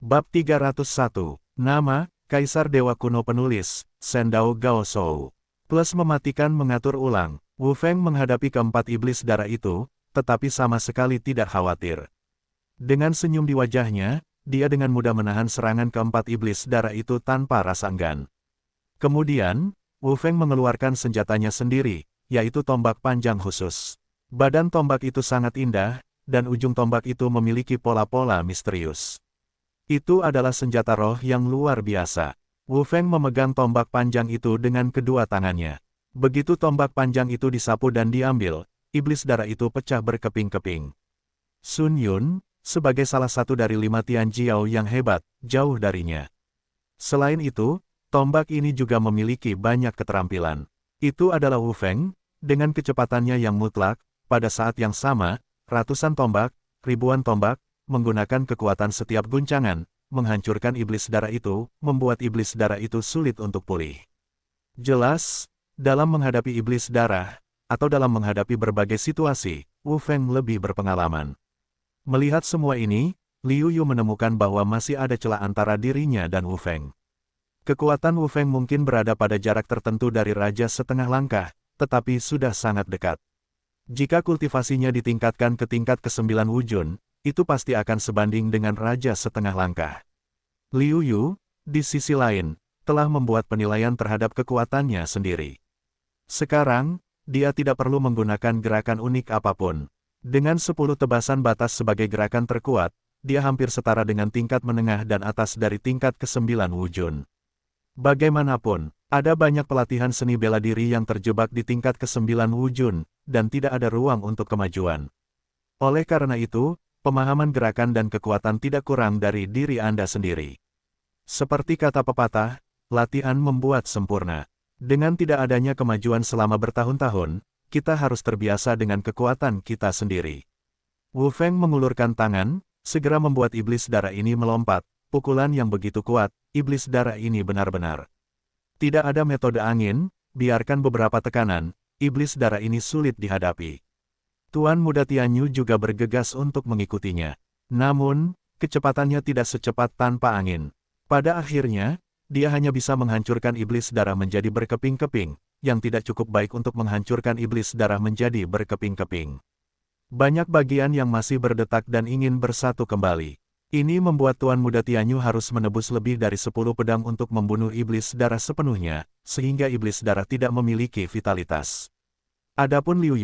Bab 301. Nama, Kaisar Dewa Kuno Penulis, Sendao Gaoshou. Plus mematikan mengatur ulang, Wu Feng menghadapi keempat iblis darah itu, tetapi sama sekali tidak khawatir. Dengan senyum di wajahnya, dia dengan mudah menahan serangan keempat iblis darah itu tanpa rasa enggan. Kemudian, Wu Feng mengeluarkan senjatanya sendiri, yaitu tombak panjang khusus. Badan tombak itu sangat indah, dan ujung tombak itu memiliki pola-pola misterius. Itu adalah senjata roh yang luar biasa. Wu Feng memegang tombak panjang itu dengan kedua tangannya. Begitu tombak panjang itu disapu dan diambil, iblis darah itu pecah berkeping-keping. Sun Yun, sebagai salah satu dari 5 Tian Jiao yang hebat, jauh darinya. Selain itu, tombak ini juga memiliki banyak keterampilan. Itu adalah Wu Feng, dengan kecepatannya yang mutlak, pada saat yang sama, ratusan tombak, ribuan tombak, menggunakan kekuatan setiap guncangan, menghancurkan iblis darah itu, membuat iblis darah itu sulit untuk pulih. Jelas, dalam menghadapi iblis darah, atau dalam menghadapi berbagai situasi, Wu Feng lebih berpengalaman. Melihat semua ini, Liu Yu menemukan bahwa masih ada celah antara dirinya dan Wu Feng. Kekuatan Wu Feng mungkin berada pada jarak tertentu dari Raja Setengah Langkah, tetapi sudah sangat dekat. Jika kultivasinya ditingkatkan ke tingkat ke-9 Wujun, itu pasti akan sebanding dengan Raja Setengah Langkah. Liu Yu, di sisi lain, telah membuat penilaian terhadap kekuatannya sendiri. Sekarang, dia tidak perlu menggunakan gerakan unik apapun. Dengan 10 tebasan batas sebagai gerakan terkuat, dia hampir setara dengan tingkat menengah dan atas dari tingkat ke-9 Wujun. Bagaimanapun, ada banyak pelatihan seni bela diri yang terjebak di tingkat ke-9 Wujun, dan tidak ada ruang untuk kemajuan. Oleh karena itu, pemahaman gerakan dan kekuatan tidak kurang dari diri Anda sendiri. Seperti kata pepatah, latihan membuat sempurna. Dengan tidak adanya kemajuan selama bertahun-tahun, kita harus terbiasa dengan kekuatan kita sendiri. Wu Feng mengulurkan tangan, segera membuat iblis darah ini melompat. Pukulan yang begitu kuat, iblis darah ini benar-benar. Tidak ada metode angin, biarkan beberapa tekanan, iblis darah ini sulit dihadapi. Tuan Muda Tianyu juga bergegas untuk mengikutinya. Namun, kecepatannya tidak secepat tanpa angin. Pada akhirnya, dia hanya bisa menghancurkan iblis darah menjadi berkeping-keping, yang tidak cukup baik untuk menghancurkan iblis darah menjadi berkeping-keping. Banyak bagian yang masih berdetak dan ingin bersatu kembali. Ini membuat Tuan Muda Tianyu harus menebus lebih dari 10 pedang untuk membunuh iblis darah sepenuhnya, sehingga iblis darah tidak memiliki vitalitas. Adapun Liu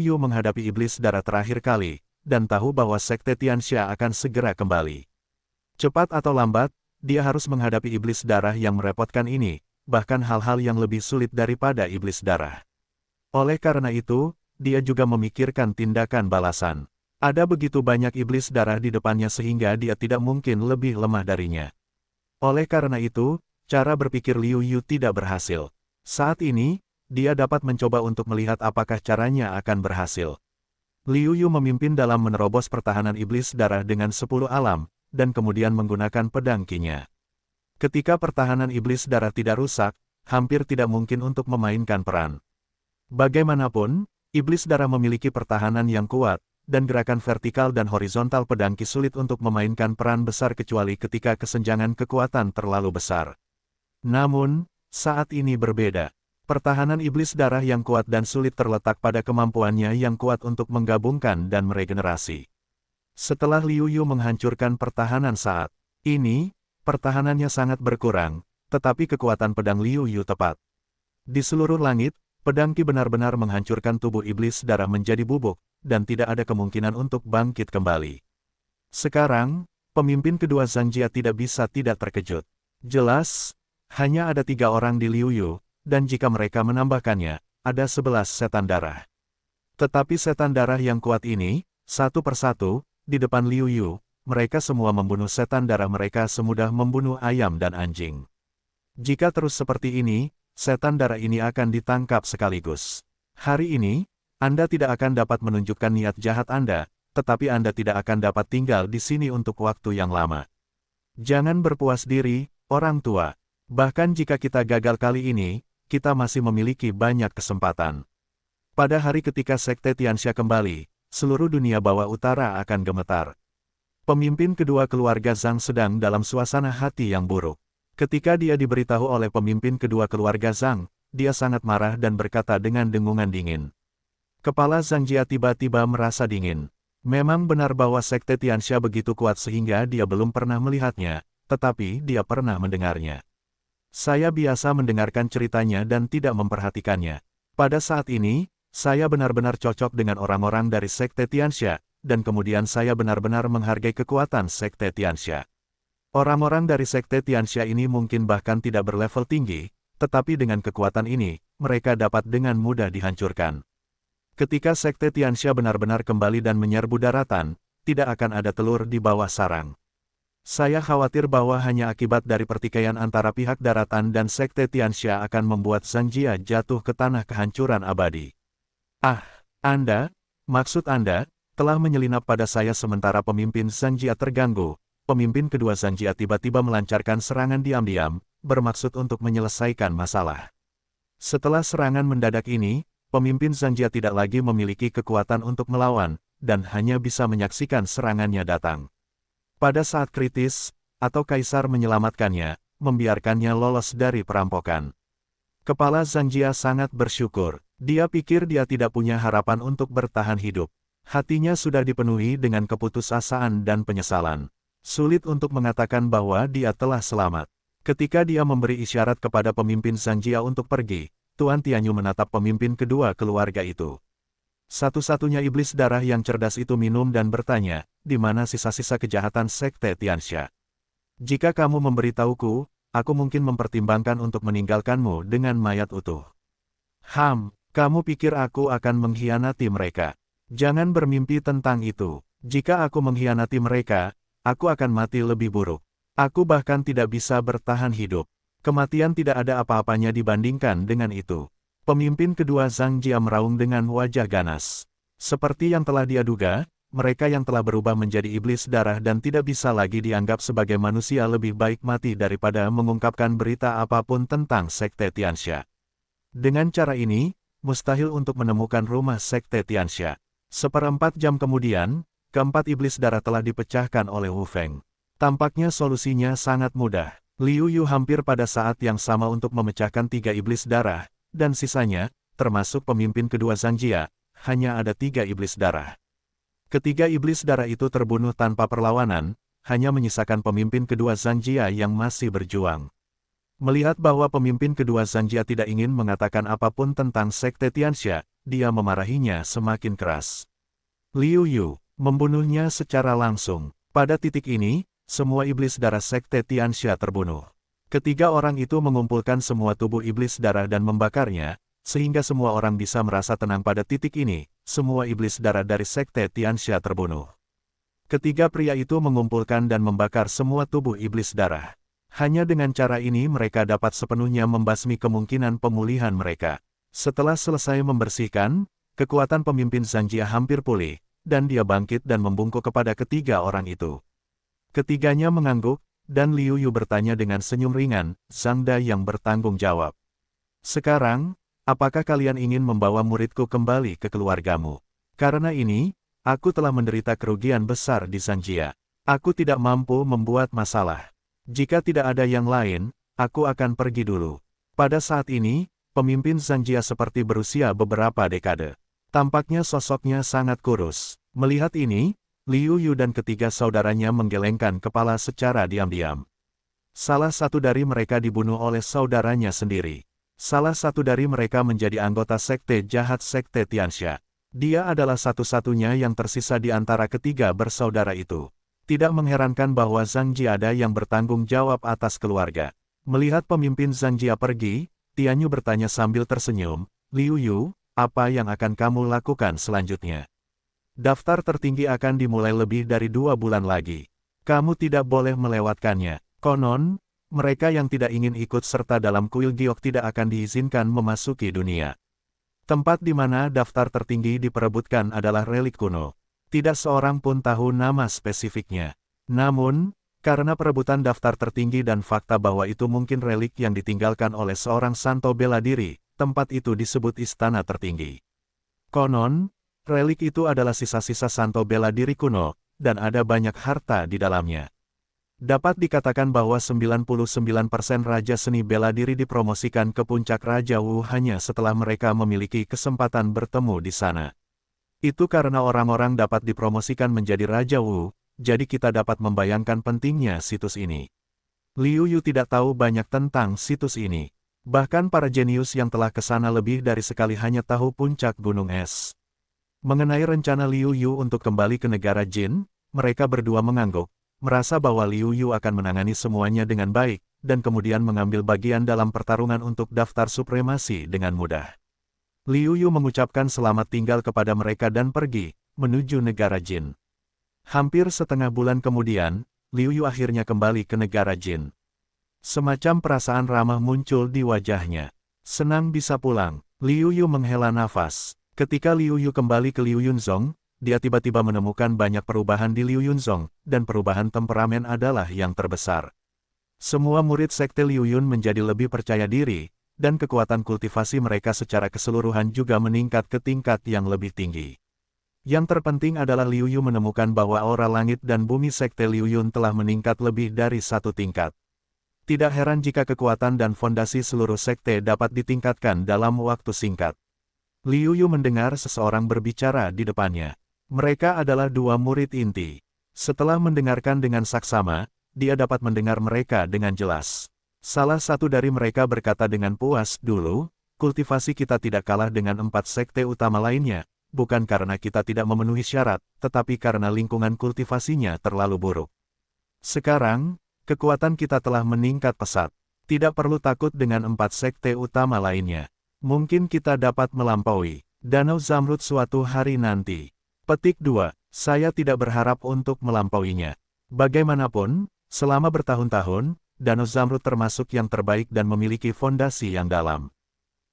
Yu menghadapi iblis darah terakhir kali, dan tahu bahwa Sekte Tianxia akan segera kembali. Cepat atau lambat, dia harus menghadapi iblis darah yang merepotkan ini, bahkan hal-hal yang lebih sulit daripada iblis darah. Oleh karena itu, dia juga memikirkan tindakan balasan. Ada begitu banyak iblis darah di depannya sehingga dia tidak mungkin lebih lemah darinya. Oleh karena itu, cara berpikir Liu Yu tidak berhasil. Saat ini, dia dapat mencoba untuk melihat apakah caranya akan berhasil. Liu Yu memimpin dalam menerobos pertahanan iblis darah dengan 10 alam, dan kemudian menggunakan pedang Qi-nya. Ketika pertahanan iblis darah tidak rusak, hampir tidak mungkin untuk memainkan peran. Bagaimanapun, iblis darah memiliki pertahanan yang kuat, dan gerakan vertikal dan horizontal pedang Qi sulit untuk memainkan peran besar kecuali ketika kesenjangan kekuatan terlalu besar. Namun, saat ini berbeda. Pertahanan iblis darah yang kuat dan sulit terletak pada kemampuannya yang kuat untuk menggabungkan dan meregenerasi. Setelah Liu Yu menghancurkan pertahanan saat ini, pertahanannya sangat berkurang, tetapi kekuatan pedang Liu Yu tepat. Di seluruh langit, pedang Qi benar-benar menghancurkan tubuh iblis darah menjadi bubuk, dan tidak ada kemungkinan untuk bangkit kembali. Sekarang, pemimpin kedua Zangjia tidak bisa tidak terkejut. Jelas, hanya ada 3 orang di Liu Yu, dan jika mereka menambahkannya, ada 11 setan darah. Tetapi setan darah yang kuat ini, satu persatu, di depan Liu Yu, mereka semua membunuh setan darah mereka semudah membunuh ayam dan anjing. Jika terus seperti ini, setan darah ini akan ditangkap sekaligus. Hari ini, Anda tidak akan dapat menunjukkan niat jahat Anda, tetapi Anda tidak akan dapat tinggal di sini untuk waktu yang lama. Jangan berpuas diri, orang tua. Bahkan jika kita gagal kali ini, kita masih memiliki banyak kesempatan. Pada hari ketika Sekte Tianxia kembali, seluruh dunia bawah utara akan gemetar. Pemimpin kedua keluarga Zhang sedang dalam suasana hati yang buruk. Ketika dia diberitahu oleh pemimpin kedua keluarga Zhang, dia sangat marah dan berkata dengan dengungan dingin. Kepala Zhang Jia tiba-tiba merasa dingin. Memang benar bahwa Sekte Tianxia begitu kuat sehingga dia belum pernah melihatnya, tetapi dia pernah mendengarnya. Saya biasa mendengarkan ceritanya dan tidak memperhatikannya. Pada saat ini, saya benar-benar cocok dengan orang-orang dari Sekte Tianxia, dan kemudian saya benar-benar menghargai kekuatan Sekte Tianxia. Orang-orang dari Sekte Tianxia ini mungkin bahkan tidak berlevel tinggi, tetapi dengan kekuatan ini, mereka dapat dengan mudah dihancurkan. Ketika Sekte Tianxia benar-benar kembali dan menyerbu daratan, tidak akan ada telur di bawah sarang. Saya khawatir bahwa hanya akibat dari pertikaian antara pihak daratan dan Sekte Tianxia akan membuat Zhang Jia jatuh ke tanah kehancuran abadi. Ah, maksud Anda, telah menyelinap pada saya sementara pemimpin Zhang Jia terganggu. Pemimpin kedua Zhang Jia tiba-tiba melancarkan serangan diam-diam, bermaksud untuk menyelesaikan masalah. Setelah serangan mendadak ini, pemimpin Zhang Jia tidak lagi memiliki kekuatan untuk melawan, dan hanya bisa menyaksikan serangannya datang. Pada saat kritis, atau Kaisar menyelamatkannya, membiarkannya lolos dari perampokan. Kepala Zhang Jia sangat bersyukur. Dia pikir dia tidak punya harapan untuk bertahan hidup. Hatinya sudah dipenuhi dengan keputusasaan dan penyesalan. Sulit untuk mengatakan bahwa dia telah selamat. Ketika dia memberi isyarat kepada pemimpin Zhang Jia untuk pergi, Tuan Tianyu menatap pemimpin kedua keluarga itu. Satu-satunya iblis darah yang cerdas itu minum dan bertanya, di mana sisa-sisa kejahatan Sekte Tianxia? Jika kamu memberitahuku, aku mungkin mempertimbangkan untuk meninggalkanmu dengan mayat utuh. Kamu pikir aku akan mengkhianati mereka? Jangan bermimpi tentang itu. Jika aku mengkhianati mereka, aku akan mati lebih buruk. Aku bahkan tidak bisa bertahan hidup. Kematian tidak ada apa-apanya dibandingkan dengan itu. Pemimpin kedua Zhang Jia meraung dengan wajah ganas. Seperti yang telah dia duga, mereka yang telah berubah menjadi iblis darah dan tidak bisa lagi dianggap sebagai manusia lebih baik mati daripada mengungkapkan berita apapun tentang Sekte Tianxia. Dengan cara ini, mustahil untuk menemukan rumah Sekte Tianxia. 1/4 jam kemudian, keempat iblis darah telah dipecahkan oleh Wu Feng. Tampaknya solusinya sangat mudah. Liu Yu hampir pada saat yang sama untuk memecahkan 3 iblis darah, dan sisanya, termasuk pemimpin kedua Zhang Jia, hanya ada 3 iblis darah. Ketiga iblis darah itu terbunuh tanpa perlawanan, hanya menyisakan pemimpin kedua Zhang Jia yang masih berjuang. Melihat bahwa pemimpin kedua Zhang Jia tidak ingin mengatakan apapun tentang Sekte Tianxia, dia memarahinya semakin keras. Liu Yu membunuhnya secara langsung. Pada titik ini, semua iblis darah Sekte Tianxia terbunuh. Ketiga orang itu mengumpulkan semua tubuh iblis darah dan membakarnya, sehingga semua orang bisa merasa tenang pada titik ini. Semua iblis darah dari Sekte Tianxia terbunuh. Ketiga pria itu mengumpulkan dan membakar semua tubuh iblis darah. Hanya dengan cara ini mereka dapat sepenuhnya membasmi kemungkinan pemulihan mereka. Setelah selesai membersihkan, kekuatan pemimpin Zhang Jia hampir pulih, dan dia bangkit dan membungkuk kepada ketiga orang itu. Ketiganya mengangguk, dan Liu Yu bertanya dengan senyum ringan, Zhang Da yang bertanggung jawab. Sekarang, apakah kalian ingin membawa muridku kembali ke keluargamu? Karena ini, aku telah menderita kerugian besar di Zhang Jia. Aku tidak mampu membuat masalah. Jika tidak ada yang lain, aku akan pergi dulu. Pada saat ini, pemimpin Zhang Jia seperti berusia beberapa dekade. Tampaknya sosoknya sangat kurus. Melihat ini, Liu Yu dan ketiga saudaranya menggelengkan kepala secara diam-diam. Salah satu dari mereka dibunuh oleh saudaranya sendiri. Salah satu dari mereka menjadi anggota sekte jahat Sekte Tianxia. Dia adalah satu-satunya yang tersisa di antara ketiga bersaudara itu. Tidak mengherankan bahwa Zhang Jia ada yang bertanggung jawab atas keluarga. Melihat pemimpin Zhang Jia pergi, Tianyu bertanya sambil tersenyum, Liu Yu, apa yang akan kamu lakukan selanjutnya? Daftar tertinggi akan dimulai lebih dari 2 bulan lagi. Kamu tidak boleh melewatkannya. Konon, mereka yang tidak ingin ikut serta dalam kuil giok tidak akan diizinkan memasuki dunia. Tempat di mana daftar tertinggi diperebutkan adalah relik kuno. Tidak seorang pun tahu nama spesifiknya. Namun, karena perebutan daftar tertinggi dan fakta bahwa itu mungkin relik yang ditinggalkan oleh seorang santo bela diri, tempat itu disebut istana tertinggi. Konon, relik itu adalah sisa-sisa santo bela diri kuno, dan ada banyak harta di dalamnya. Dapat dikatakan bahwa 99% Raja Seni Bela Diri dipromosikan ke puncak Raja Wu hanya setelah mereka memiliki kesempatan bertemu di sana. Itu karena orang-orang dapat dipromosikan menjadi Raja Wu, jadi kita dapat membayangkan pentingnya situs ini. Liu Yu tidak tahu banyak tentang situs ini. Bahkan para jenius yang telah ke sana lebih dari sekali hanya tahu puncak gunung es. Mengenai rencana Liu Yu untuk kembali ke negara Jin, mereka berdua mengangguk, merasa bahwa Liu Yu akan menangani semuanya dengan baik, dan kemudian mengambil bagian dalam pertarungan untuk daftar supremasi dengan mudah. Liu Yu mengucapkan selamat tinggal kepada mereka dan pergi, menuju negara Jin. Hampir setengah bulan kemudian, Liu Yu akhirnya kembali ke negara Jin. Semacam perasaan ramah muncul di wajahnya. Senang bisa pulang, Liu Yu menghela nafas. Ketika Liu Yu kembali ke Liu Yunzong, dia tiba-tiba menemukan banyak perubahan di Liu Yunzong, dan perubahan temperamen adalah yang terbesar. Semua murid sekte Liu Yun menjadi lebih percaya diri, dan kekuatan kultivasi mereka secara keseluruhan juga meningkat ke tingkat yang lebih tinggi. Yang terpenting adalah Liu Yu menemukan bahwa aura langit dan bumi sekte Liu Yun telah meningkat lebih dari satu tingkat. Tidak heran jika kekuatan dan fondasi seluruh sekte dapat ditingkatkan dalam waktu singkat. Liu Yu mendengar seseorang berbicara di depannya. Mereka adalah dua murid inti. Setelah mendengarkan dengan saksama, dia dapat mendengar mereka dengan jelas. Salah satu dari mereka berkata dengan puas, "Dulu, kultivasi kita tidak kalah dengan 4 sekte utama lainnya, bukan karena kita tidak memenuhi syarat, tetapi karena lingkungan kultivasinya terlalu buruk. Sekarang, kekuatan kita telah meningkat pesat. Tidak perlu takut dengan 4 sekte utama lainnya. Mungkin kita dapat melampaui Danau Zamrud suatu hari nanti." Petik 2. Saya tidak berharap untuk melampauinya. Bagaimanapun, selama bertahun-tahun, Danau Zamrud termasuk yang terbaik dan memiliki fondasi yang dalam.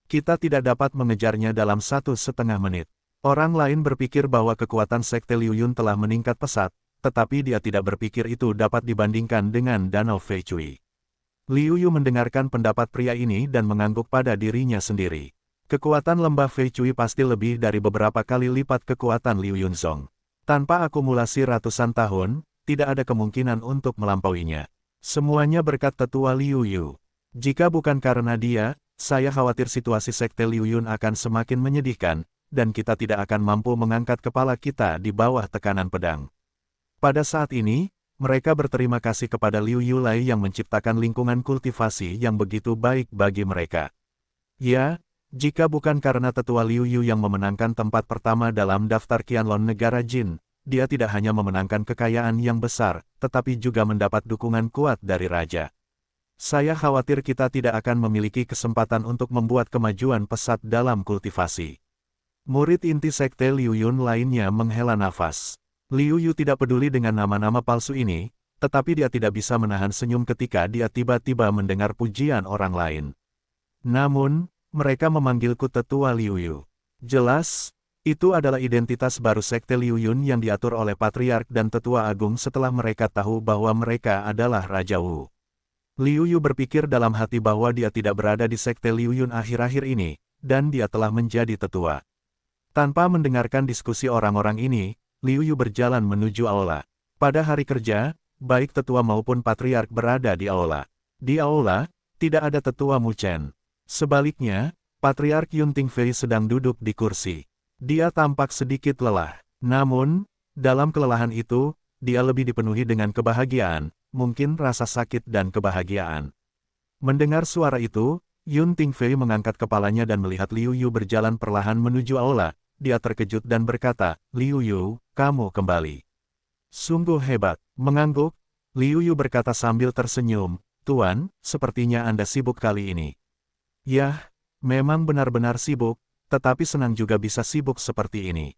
Kita tidak dapat mengejarnya dalam 1,5 menit. Orang lain berpikir bahwa kekuatan sekte Liu Yun telah meningkat pesat, tetapi dia tidak berpikir itu dapat dibandingkan dengan Danau Feichui. Liu Yu mendengarkan pendapat pria ini dan mengangguk pada dirinya sendiri. Kekuatan lembah Feichui pasti lebih dari beberapa kali lipat kekuatan Liu Yunzong. Tanpa akumulasi ratusan tahun, tidak ada kemungkinan untuk melampauinya. Semuanya berkat tetua Liu Yu. Jika bukan karena dia, saya khawatir situasi sekte Liu Yun akan semakin menyedihkan, dan kita tidak akan mampu mengangkat kepala kita di bawah tekanan pedang. Pada saat ini, mereka berterima kasih kepada Liu Yulai yang menciptakan lingkungan kultivasi yang begitu baik bagi mereka. Ya, jika bukan karena tetua Liu Yu yang memenangkan tempat pertama dalam daftar Qianlong negara Jin, dia tidak hanya memenangkan kekayaan yang besar, tetapi juga mendapat dukungan kuat dari raja. Saya khawatir kita tidak akan memiliki kesempatan untuk membuat kemajuan pesat dalam kultivasi. Murid inti sekte Liu Yun lainnya menghela nafas. Liu Yu tidak peduli dengan nama-nama palsu ini, tetapi dia tidak bisa menahan senyum ketika dia tiba-tiba mendengar pujian orang lain. Namun, mereka memanggilku tetua Liu Yu. Jelas, itu adalah identitas baru sekte Liu Yun yang diatur oleh Patriark dan Tetua Agung setelah mereka tahu bahwa mereka adalah Raja Wu. Liu Yu berpikir dalam hati bahwa dia tidak berada di sekte Liu Yun akhir-akhir ini, dan dia telah menjadi tetua. Tanpa mendengarkan diskusi orang-orang ini, Liu Yu berjalan menuju aula. Pada hari kerja, baik tetua maupun patriark berada di aula. Di aula, tidak ada tetua Mu Chen. Sebaliknya, patriark Yun Tingfei sedang duduk di kursi. Dia tampak sedikit lelah. Namun, dalam kelelahan itu, dia lebih dipenuhi dengan kebahagiaan, mungkin rasa sakit dan kebahagiaan. Mendengar suara itu, Yun Tingfei mengangkat kepalanya dan melihat Liu Yu berjalan perlahan menuju aula. Dia terkejut dan berkata, "Liu Yu, kamu kembali. Sungguh hebat." Mengangguk, Liu Yu berkata sambil tersenyum, "Tuan, sepertinya Anda sibuk kali ini." "Yah, memang benar-benar sibuk, tetapi senang juga bisa sibuk seperti ini.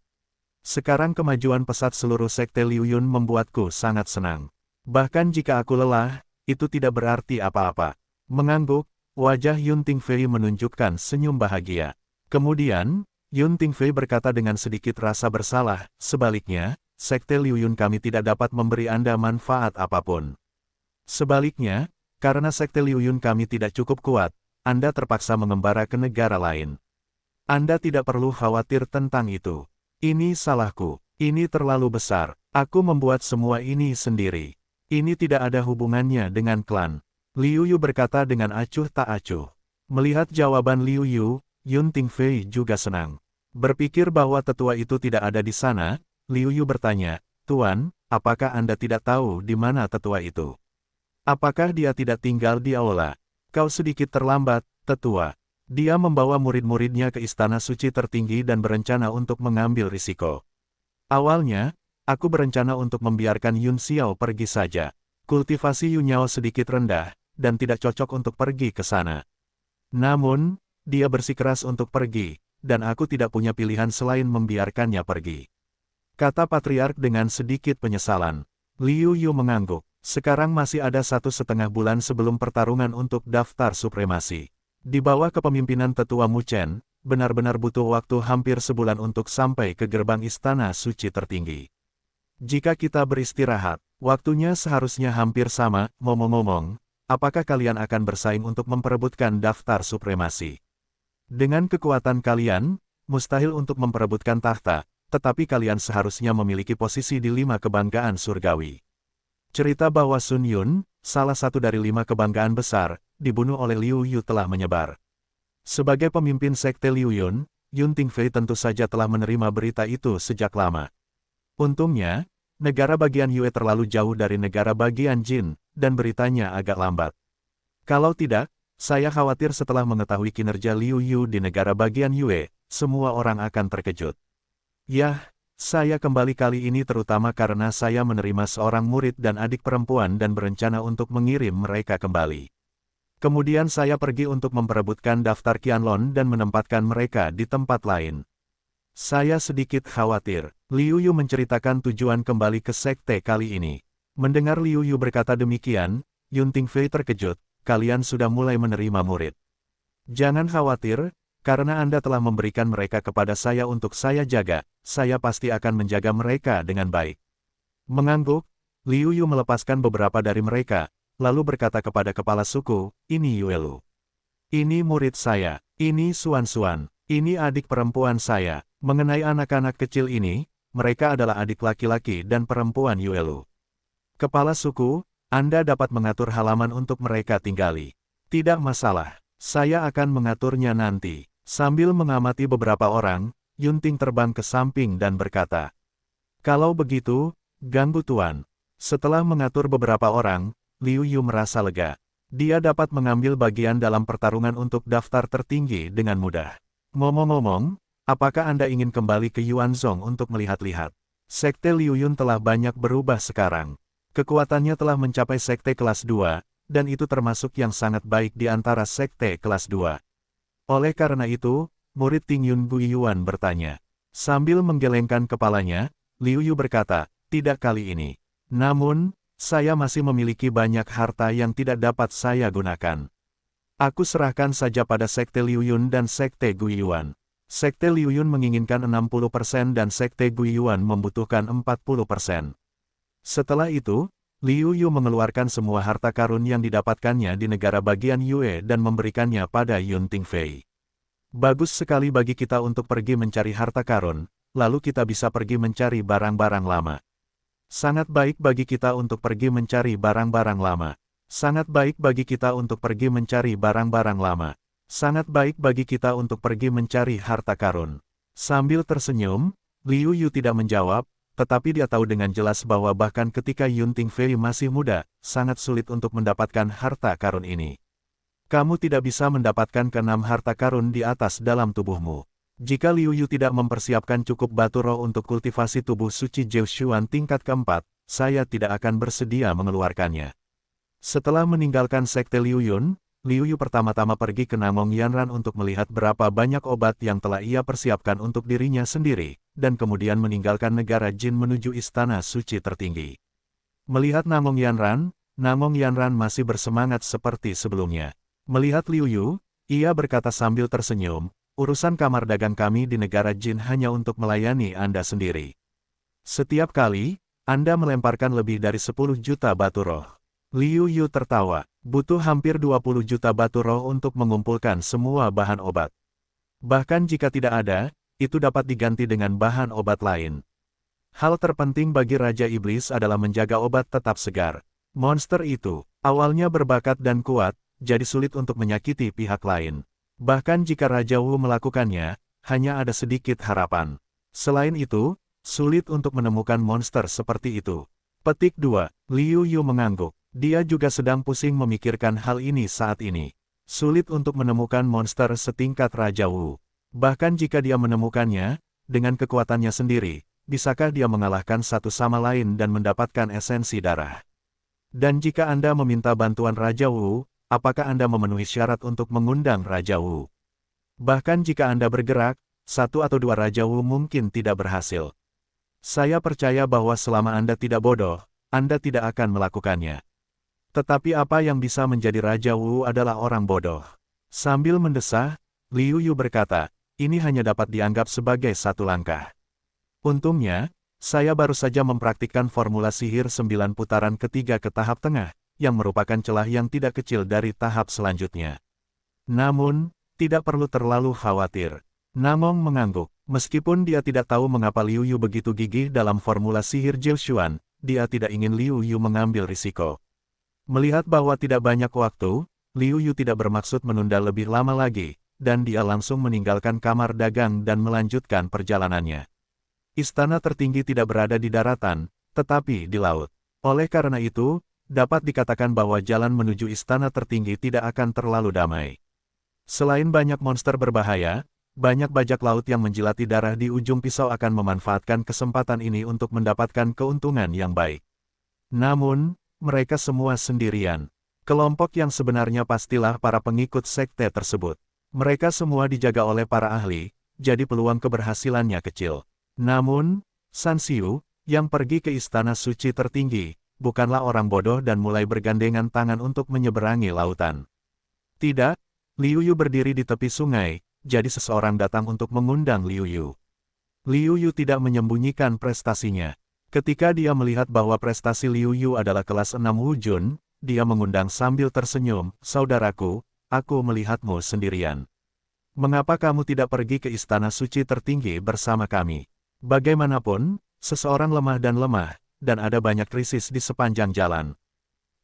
Sekarang kemajuan pesat seluruh sekte Liu Yun membuatku sangat senang. Bahkan jika aku lelah, itu tidak berarti apa-apa." Mengangguk, wajah Yun Tingfei menunjukkan senyum bahagia. Kemudian, Yun Tingfei berkata dengan sedikit rasa bersalah, "Sebaliknya, sekte Liu Yun kami tidak dapat memberi Anda manfaat apapun. Sebaliknya, karena sekte Liu Yun kami tidak cukup kuat, Anda terpaksa mengembara ke negara lain. Anda tidak perlu khawatir tentang itu. Ini salahku, ini terlalu besar." Aku membuat semua ini sendiri. Ini tidak ada hubungannya dengan klan. Liu Yu berkata dengan acuh tak acuh. Melihat jawaban Liu Yu, Yun Tingfei juga senang. Berpikir bahwa tetua itu tidak ada di sana, Liu Yu bertanya, "Tuan, apakah Anda tidak tahu di mana tetua itu? Apakah dia tidak tinggal di aula?" "Kau sedikit terlambat, tetua. Dia membawa murid-muridnya ke istana suci tertinggi dan berencana untuk mengambil risiko. Awalnya, aku berencana untuk membiarkan Yun Xiao pergi saja. Kultivasi Yun Yao sedikit rendah, dan tidak cocok untuk pergi ke sana. Namun, dia bersikeras untuk pergi, dan aku tidak punya pilihan selain membiarkannya pergi," kata Patriark dengan sedikit penyesalan. Liu Yu mengangguk. Sekarang masih ada 1,5 bulan sebelum pertarungan untuk daftar supremasi. Di bawah kepemimpinan Tetua Mu Chen, benar-benar butuh waktu hampir sebulan untuk sampai ke gerbang istana suci tertinggi. Jika kita beristirahat, waktunya seharusnya hampir sama. Ngomong-ngomong, apakah kalian akan bersaing untuk memperebutkan daftar supremasi? Dengan kekuatan kalian, mustahil untuk memperebutkan tahta, tetapi kalian seharusnya memiliki posisi di 5 kebanggaan surgawi. Cerita bahwa Sun Yun, salah satu dari 5 kebanggaan besar, dibunuh oleh Liu Yu telah menyebar. Sebagai pemimpin sekte Liu Yun, Yun Tingfei tentu saja telah menerima berita itu sejak lama. Untungnya, negara bagian Yue terlalu jauh dari negara bagian Jin, dan beritanya agak lambat. Kalau tidak, saya khawatir setelah mengetahui kinerja Liu Yu di negara bagian Yue, semua orang akan terkejut. Yah, saya kembali kali ini terutama karena saya menerima seorang murid dan adik perempuan dan berencana untuk mengirim mereka kembali. Kemudian saya pergi untuk memperebutkan daftar Qianlong dan menempatkan mereka di tempat lain. Saya sedikit khawatir. Liu Yu menceritakan tujuan kembali ke sekte kali ini. Mendengar Liu Yu berkata demikian, Yun Tingfei terkejut. "Kalian sudah mulai menerima murid. Jangan khawatir, karena Anda telah memberikan mereka kepada saya untuk saya jaga, saya pasti akan menjaga mereka dengan baik." Mengangguk, Liu Yu melepaskan beberapa dari mereka, lalu berkata kepada kepala suku, "Ini Yuelu. Ini murid saya, ini Suan-Suan, ini adik perempuan saya." Mengenai anak-anak kecil ini, mereka adalah adik laki-laki dan perempuan Yuelu. Kepala suku, Anda dapat mengatur halaman untuk mereka tinggali. Tidak masalah, saya akan mengaturnya nanti. Sambil mengamati beberapa orang, Yunting terbang ke samping dan berkata, "Kalau begitu, ganggu Tuan." Setelah mengatur beberapa orang, Liu Yu merasa lega. Dia dapat mengambil bagian dalam pertarungan untuk daftar tertinggi dengan mudah. Ngomong-ngomong, apakah Anda ingin kembali ke Yuanzhong untuk melihat-lihat? Sekte Liu Yun telah banyak berubah sekarang. Kekuatannya telah mencapai sekte kelas 2, dan itu termasuk yang sangat baik di antara sekte kelas 2. Oleh karena itu, murid Ting Yun Guiyuan bertanya. Sambil menggelengkan kepalanya, Liu Yu berkata, "Tidak kali ini. Namun, saya masih memiliki banyak harta yang tidak dapat saya gunakan. Aku serahkan saja pada sekte Liu Yun dan sekte Guiyuan." Sekte Liu Yun menginginkan 60% dan sekte Guiyuan membutuhkan 40%. Setelah itu, Liu Yu mengeluarkan semua harta karun yang didapatkannya di negara bagian Yue dan memberikannya pada Yun Tingfei. "Bagus sekali bagi kita untuk pergi mencari harta karun, lalu kita bisa pergi mencari barang-barang lama. Sangat baik bagi kita untuk pergi mencari barang-barang lama. Sangat baik bagi kita untuk pergi mencari barang-barang lama. Sangat baik bagi kita untuk pergi mencari harta karun." Sambil tersenyum, Liu Yu tidak menjawab, tetapi dia tahu dengan jelas bahwa bahkan ketika Yun Tingfei masih muda, sangat sulit untuk mendapatkan harta karun ini. "Kamu tidak bisa mendapatkan ke-6 harta karun di atas dalam tubuhmu. Jika Liu Yu tidak mempersiapkan cukup batu roh untuk kultivasi tubuh suci Jiushuan tingkat ke-4, saya tidak akan bersedia mengeluarkannya." Setelah meninggalkan sekte Liu Yun, Liu Yu pertama-tama pergi ke Namong Yanran untuk melihat berapa banyak obat yang telah ia persiapkan untuk dirinya sendiri, dan kemudian meninggalkan negara Jin menuju istana suci tertinggi. Melihat Namong Yanran masih bersemangat seperti sebelumnya. Melihat Liu Yu, ia berkata sambil tersenyum, "Urusan kamar dagang kami di negara Jin hanya untuk melayani Anda sendiri. Setiap kali, Anda melemparkan lebih dari 10 juta batu roh." Liu Yu tertawa. "Butuh hampir 20 juta batu roh untuk mengumpulkan semua bahan obat. Bahkan jika tidak ada, itu dapat diganti dengan bahan obat lain." Hal terpenting bagi Raja Iblis adalah menjaga obat tetap segar. Monster itu, awalnya berbakat dan kuat, jadi sulit untuk menyakiti pihak lain. Bahkan jika Raja Wu melakukannya, hanya ada sedikit harapan. Selain itu, sulit untuk menemukan monster seperti itu. Petik 2. Liu Yu mengangguk. Dia juga sedang pusing memikirkan hal ini saat ini. Sulit untuk menemukan monster setingkat Raja Wu. Bahkan jika dia menemukannya, dengan kekuatannya sendiri, bisakah dia mengalahkan satu sama lain dan mendapatkan esensi darah? Dan jika Anda meminta bantuan Raja Wu, apakah Anda memenuhi syarat untuk mengundang Raja Wu? Bahkan jika Anda bergerak, satu atau dua Raja Wu mungkin tidak berhasil. Saya percaya bahwa selama Anda tidak bodoh, Anda tidak akan melakukannya. Tetapi apa yang bisa menjadi Raja Wu adalah orang bodoh. Sambil mendesah, Liu Yu berkata, ini hanya dapat dianggap sebagai satu langkah. Untungnya, saya baru saja mempraktikkan formula sihir 9 putaran ketiga ke tahap tengah, yang merupakan celah yang tidak kecil dari tahap selanjutnya. Namun, tidak perlu terlalu khawatir. Namong mengangguk. Meskipun dia tidak tahu mengapa Liu Yu begitu gigih dalam formula sihir Jiushuan, dia tidak ingin Liu Yu mengambil risiko. Melihat bahwa tidak banyak waktu, Liu Yu tidak bermaksud menunda lebih lama lagi, dan dia langsung meninggalkan kamar dagang dan melanjutkan perjalanannya. Istana tertinggi tidak berada di daratan, tetapi di laut. Oleh karena itu, dapat dikatakan bahwa jalan menuju istana tertinggi tidak akan terlalu damai. Selain banyak monster berbahaya, banyak bajak laut yang menjilati darah di ujung pisau akan memanfaatkan kesempatan ini untuk mendapatkan keuntungan yang baik. Namun, mereka semua sendirian. Kelompok yang sebenarnya pastilah para pengikut sekte tersebut. Mereka semua dijaga oleh para ahli, jadi peluang keberhasilannya kecil. Namun, San Xiu, yang pergi ke istana suci tertinggi, bukanlah orang bodoh dan mulai bergandengan tangan untuk menyeberangi lautan. Tidak, Liu Yu berdiri di tepi sungai, jadi seseorang datang untuk mengundang Liu Yu. Liu Yu tidak menyembunyikan prestasinya. Ketika dia melihat bahwa prestasi Liu Yu adalah kelas 6 Wu Jun, dia mengundang sambil tersenyum, "Saudaraku, aku melihatmu sendirian. Mengapa kamu tidak pergi ke istana suci tertinggi bersama kami?" Bagaimanapun, seseorang lemah, dan ada banyak krisis di sepanjang jalan.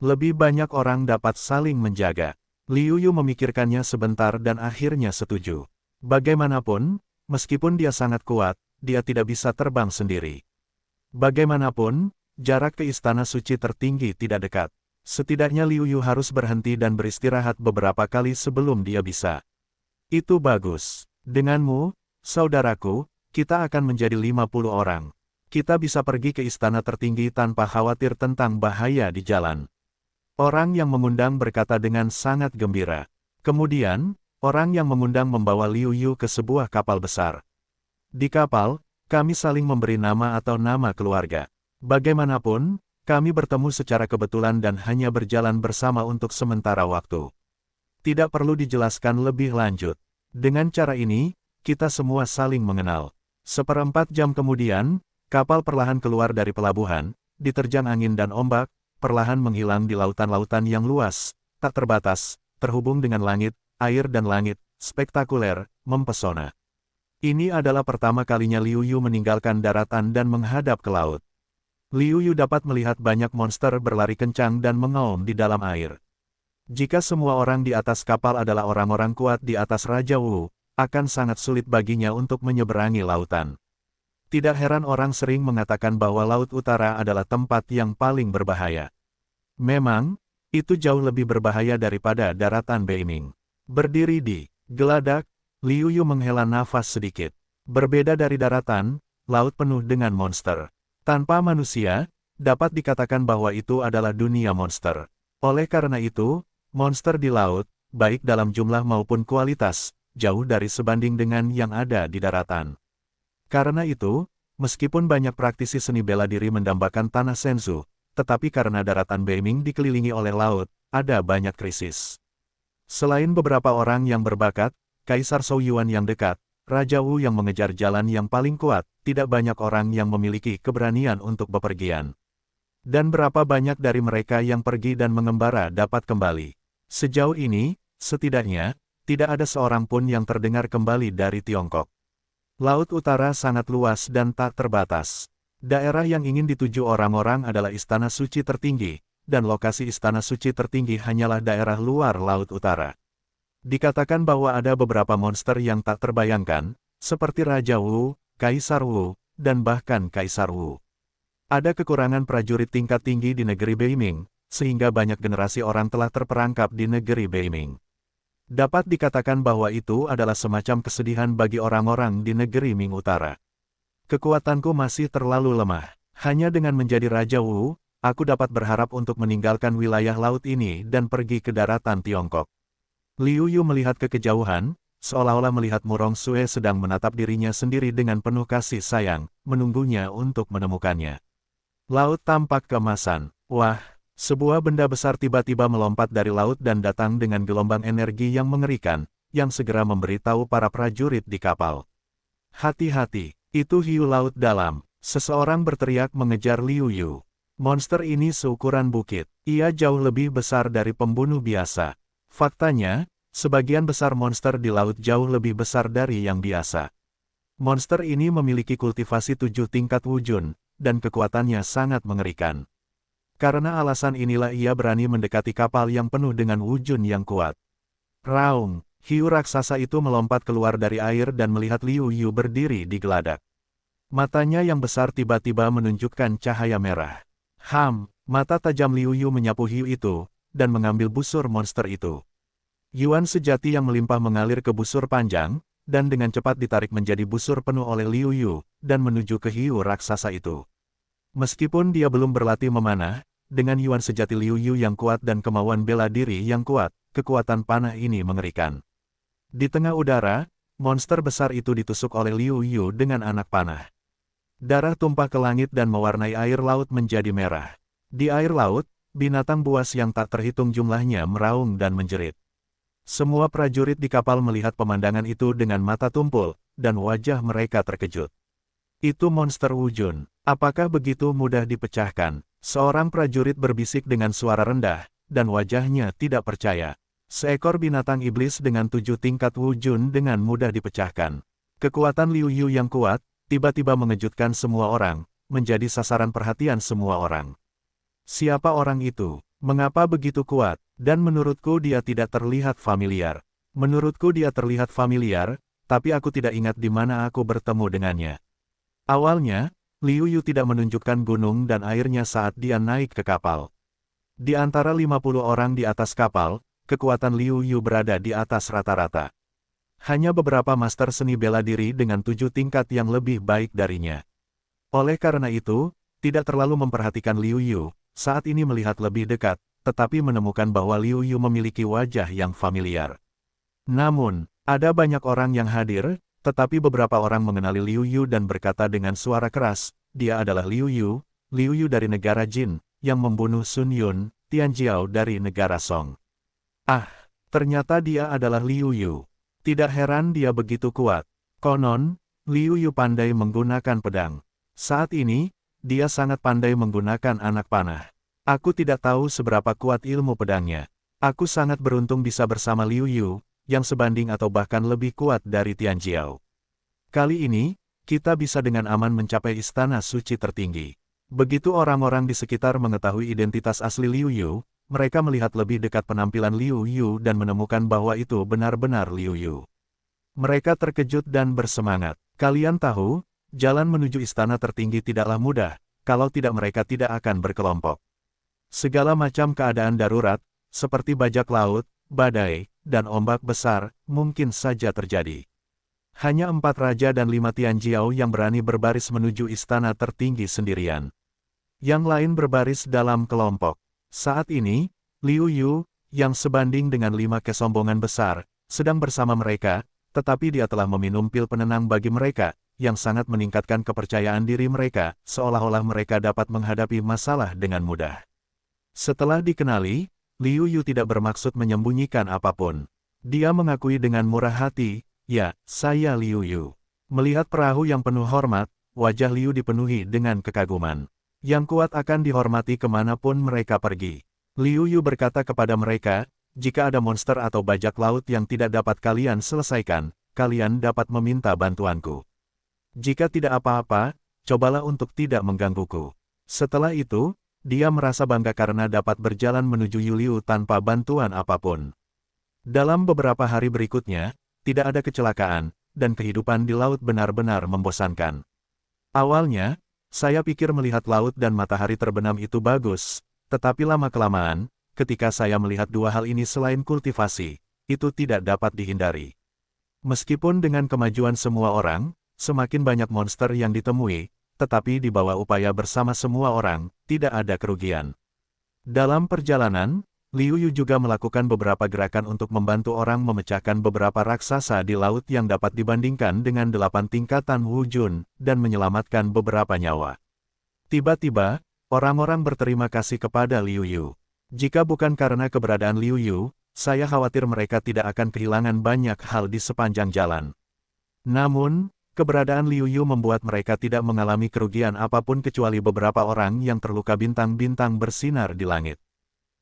Lebih banyak orang dapat saling menjaga. Liu Yu memikirkannya sebentar dan akhirnya setuju. Bagaimanapun, meskipun dia sangat kuat, dia tidak bisa terbang sendiri. Bagaimanapun, jarak ke istana suci tertinggi tidak dekat. Setidaknya Liu Yu harus berhenti dan beristirahat beberapa kali sebelum dia bisa. Itu bagus. Denganmu, saudaraku, kita akan menjadi 50 orang. Kita bisa pergi ke istana tertinggi tanpa khawatir tentang bahaya di jalan. Orang yang mengundang berkata dengan sangat gembira. Kemudian, orang yang mengundang membawa Liu Yu ke sebuah kapal besar. Di kapal, kami saling memberi nama atau nama keluarga. Bagaimanapun, kami bertemu secara kebetulan dan hanya berjalan bersama untuk sementara waktu. Tidak perlu dijelaskan lebih lanjut. Dengan cara ini, kita semua saling mengenal. 1/4 jam kemudian, kapal perlahan keluar dari pelabuhan, diterjang angin dan ombak, perlahan menghilang di lautan-lautan yang luas, tak terbatas, terhubung dengan langit, air dan langit, spektakuler, mempesona. Ini adalah pertama kalinya Liu Yu meninggalkan daratan dan menghadap ke laut. Liu Yu dapat melihat banyak monster berlari kencang dan mengaum di dalam air. Jika semua orang di atas kapal adalah orang-orang kuat di atas Raja Wu, akan sangat sulit baginya untuk menyeberangi lautan. Tidak heran orang sering mengatakan bahwa Laut Utara adalah tempat yang paling berbahaya. Memang, itu jauh lebih berbahaya daripada daratan Beiming. Berdiri di geladak, Liu Yu menghela nafas sedikit. Berbeda dari daratan, laut penuh dengan monster. Tanpa manusia, dapat dikatakan bahwa itu adalah dunia monster. Oleh karena itu, monster di laut, baik dalam jumlah maupun kualitas, jauh dari sebanding dengan yang ada di daratan. Karena itu, meskipun banyak praktisi seni bela diri mendambakan tanah Shenzhou, tetapi karena daratan Beiming dikelilingi oleh laut, ada banyak krisis. Selain beberapa orang yang berbakat, Kaisar Zhou Yuan yang dekat, Raja Wu yang mengejar jalan yang paling kuat, tidak banyak orang yang memiliki keberanian untuk bepergian. Dan berapa banyak dari mereka yang pergi dan mengembara dapat kembali. Sejauh ini, setidaknya, tidak ada seorang pun yang terdengar kembali dari Tiongkok. Laut Utara sangat luas dan tak terbatas. Daerah yang ingin dituju orang-orang adalah Istana Suci Tertinggi, dan lokasi Istana Suci Tertinggi hanyalah daerah luar Laut Utara. Dikatakan bahwa ada beberapa monster yang tak terbayangkan, seperti Raja Wu, Kaisar Wu, dan bahkan Kaisar Wu. Ada kekurangan prajurit tingkat tinggi di negeri Beiming, sehingga banyak generasi orang telah terperangkap di negeri Beiming. Dapat dikatakan bahwa itu adalah semacam kesedihan bagi orang-orang di negeri Ming Utara. Kekuatanku masih terlalu lemah. Hanya dengan menjadi Raja Wu, aku dapat berharap untuk meninggalkan wilayah laut ini dan pergi ke daratan Tiongkok. Liu Yu melihat ke kejauhan, seolah-olah melihat Murong Sue sedang menatap dirinya sendiri dengan penuh kasih sayang, menunggunya untuk menemukannya. Laut tampak keemasan. Wah, sebuah benda besar tiba-tiba melompat dari laut dan datang dengan gelombang energi yang mengerikan, yang segera memberitahu para prajurit di kapal. Hati-hati. Itu hiu laut dalam, seseorang berteriak mengejar Liu Yu. Monster ini seukuran bukit, ia jauh lebih besar dari pembunuh biasa. Faktanya, sebagian besar monster di laut jauh lebih besar dari yang biasa. Monster ini memiliki kultivasi 7 tingkat wujun, dan kekuatannya sangat mengerikan. Karena alasan inilah ia berani mendekati kapal yang penuh dengan wujun yang kuat. Raung, hiu raksasa itu melompat keluar dari air dan melihat Liu Yu berdiri di geladak. Matanya yang besar tiba-tiba menunjukkan cahaya merah. Mata tajam Liu Yu menyapu hiu itu, dan mengambil busur monster itu. Yuan sejati yang melimpah mengalir ke busur panjang, dan dengan cepat ditarik menjadi busur penuh oleh Liu Yu, dan menuju ke hiu raksasa itu. Meskipun dia belum berlatih memanah, dengan Yuan sejati Liu Yu yang kuat dan kemauan bela diri yang kuat, kekuatan panah ini mengerikan. Di tengah udara, monster besar itu ditusuk oleh Liu Yu dengan anak panah. Darah tumpah ke langit dan mewarnai air laut menjadi merah. Di air laut, binatang buas yang tak terhitung jumlahnya meraung dan menjerit. Semua prajurit di kapal melihat pemandangan itu dengan mata tumpul, dan wajah mereka terkejut. Itu monster wujun. Apakah begitu mudah dipecahkan? Seorang prajurit berbisik dengan suara rendah, dan wajahnya tidak percaya. Seekor binatang iblis dengan 7 tingkat wujun dengan mudah dipecahkan. Kekuatan Liu Yu yang kuat, tiba-tiba mengejutkan semua orang, menjadi sasaran perhatian semua orang. Siapa orang itu? Mengapa begitu kuat? Dan menurutku dia tidak terlihat familiar. Menurutku dia terlihat familiar, tapi aku tidak ingat di mana aku bertemu dengannya. Awalnya, Liu Yu tidak menunjukkan gunung dan airnya saat dia naik ke kapal. Di antara 50 orang di atas kapal, kekuatan Liu Yu berada di atas rata-rata. Hanya beberapa master seni bela diri dengan 7 tingkat yang lebih baik darinya. Oleh karena itu, tidak terlalu memperhatikan Liu Yu, saat ini melihat lebih dekat, tetapi menemukan bahwa Liu Yu memiliki wajah yang familiar. Namun, ada banyak orang yang hadir, tetapi beberapa orang mengenali Liu Yu dan berkata dengan suara keras, dia adalah Liu Yu dari negara Jin, yang membunuh Sun Yun, Tianjiao dari negara Song. Ternyata dia adalah Liu Yu. Tidak heran dia begitu kuat. Konon, Liu Yu pandai menggunakan pedang. Saat ini, dia sangat pandai menggunakan anak panah. Aku tidak tahu seberapa kuat ilmu pedangnya. Aku sangat beruntung bisa bersama Liu Yu, yang sebanding atau bahkan lebih kuat dari Tianjiao. Kali ini, kita bisa dengan aman mencapai istana suci tertinggi. Begitu orang-orang di sekitar mengetahui identitas asli Liu Yu, mereka melihat lebih dekat penampilan Liu Yu dan menemukan bahwa itu benar-benar Liu Yu. Mereka terkejut dan bersemangat. Kalian tahu, jalan menuju istana tertinggi tidaklah mudah, kalau tidak mereka tidak akan berkelompok. Segala macam keadaan darurat, seperti bajak laut, badai, dan ombak besar, mungkin saja terjadi. Hanya 4 raja dan 5 Tianjiao yang berani berbaris menuju istana tertinggi sendirian. Yang lain berbaris dalam kelompok. Saat ini, Liu Yu, yang sebanding dengan 5 kesombongan besar, sedang bersama mereka, tetapi dia telah meminum pil penenang bagi mereka, yang sangat meningkatkan kepercayaan diri mereka, seolah-olah mereka dapat menghadapi masalah dengan mudah. Setelah dikenali, Liu Yu tidak bermaksud menyembunyikan apapun. Dia mengakui dengan murah hati, ya, saya Liu Yu. Melihat perahu yang penuh hormat, wajah Liu dipenuhi dengan kekaguman. Yang kuat akan dihormati kemanapun mereka pergi. Liu Yu berkata kepada mereka, jika ada monster atau bajak laut yang tidak dapat kalian selesaikan, kalian dapat meminta bantuanku. Jika tidak apa-apa, cobalah untuk tidak menggangguku. Setelah itu, dia merasa bangga karena dapat berjalan menuju Yuliu tanpa bantuan apapun. Dalam beberapa hari berikutnya, tidak ada kecelakaan, dan kehidupan di laut benar-benar membosankan. Awalnya, saya pikir melihat laut dan matahari terbenam itu bagus, tetapi lama-kelamaan, ketika saya melihat dua hal ini selain kultivasi, itu tidak dapat dihindari. Meskipun dengan kemajuan semua orang, semakin banyak monster yang ditemui, tetapi di bawah upaya bersama semua orang, tidak ada kerugian. Dalam perjalanan, Liu Yu juga melakukan beberapa gerakan untuk membantu orang memecahkan beberapa raksasa di laut yang dapat dibandingkan dengan 8 tingkatan Wu Jun, dan menyelamatkan beberapa nyawa. Tiba-tiba, orang-orang berterima kasih kepada Liu Yu. Jika bukan karena keberadaan Liu Yu, saya khawatir mereka tidak akan kehilangan banyak hal di sepanjang jalan. Namun, keberadaan Liu Yu membuat mereka tidak mengalami kerugian apapun kecuali beberapa orang yang terluka bintang-bintang bersinar di langit.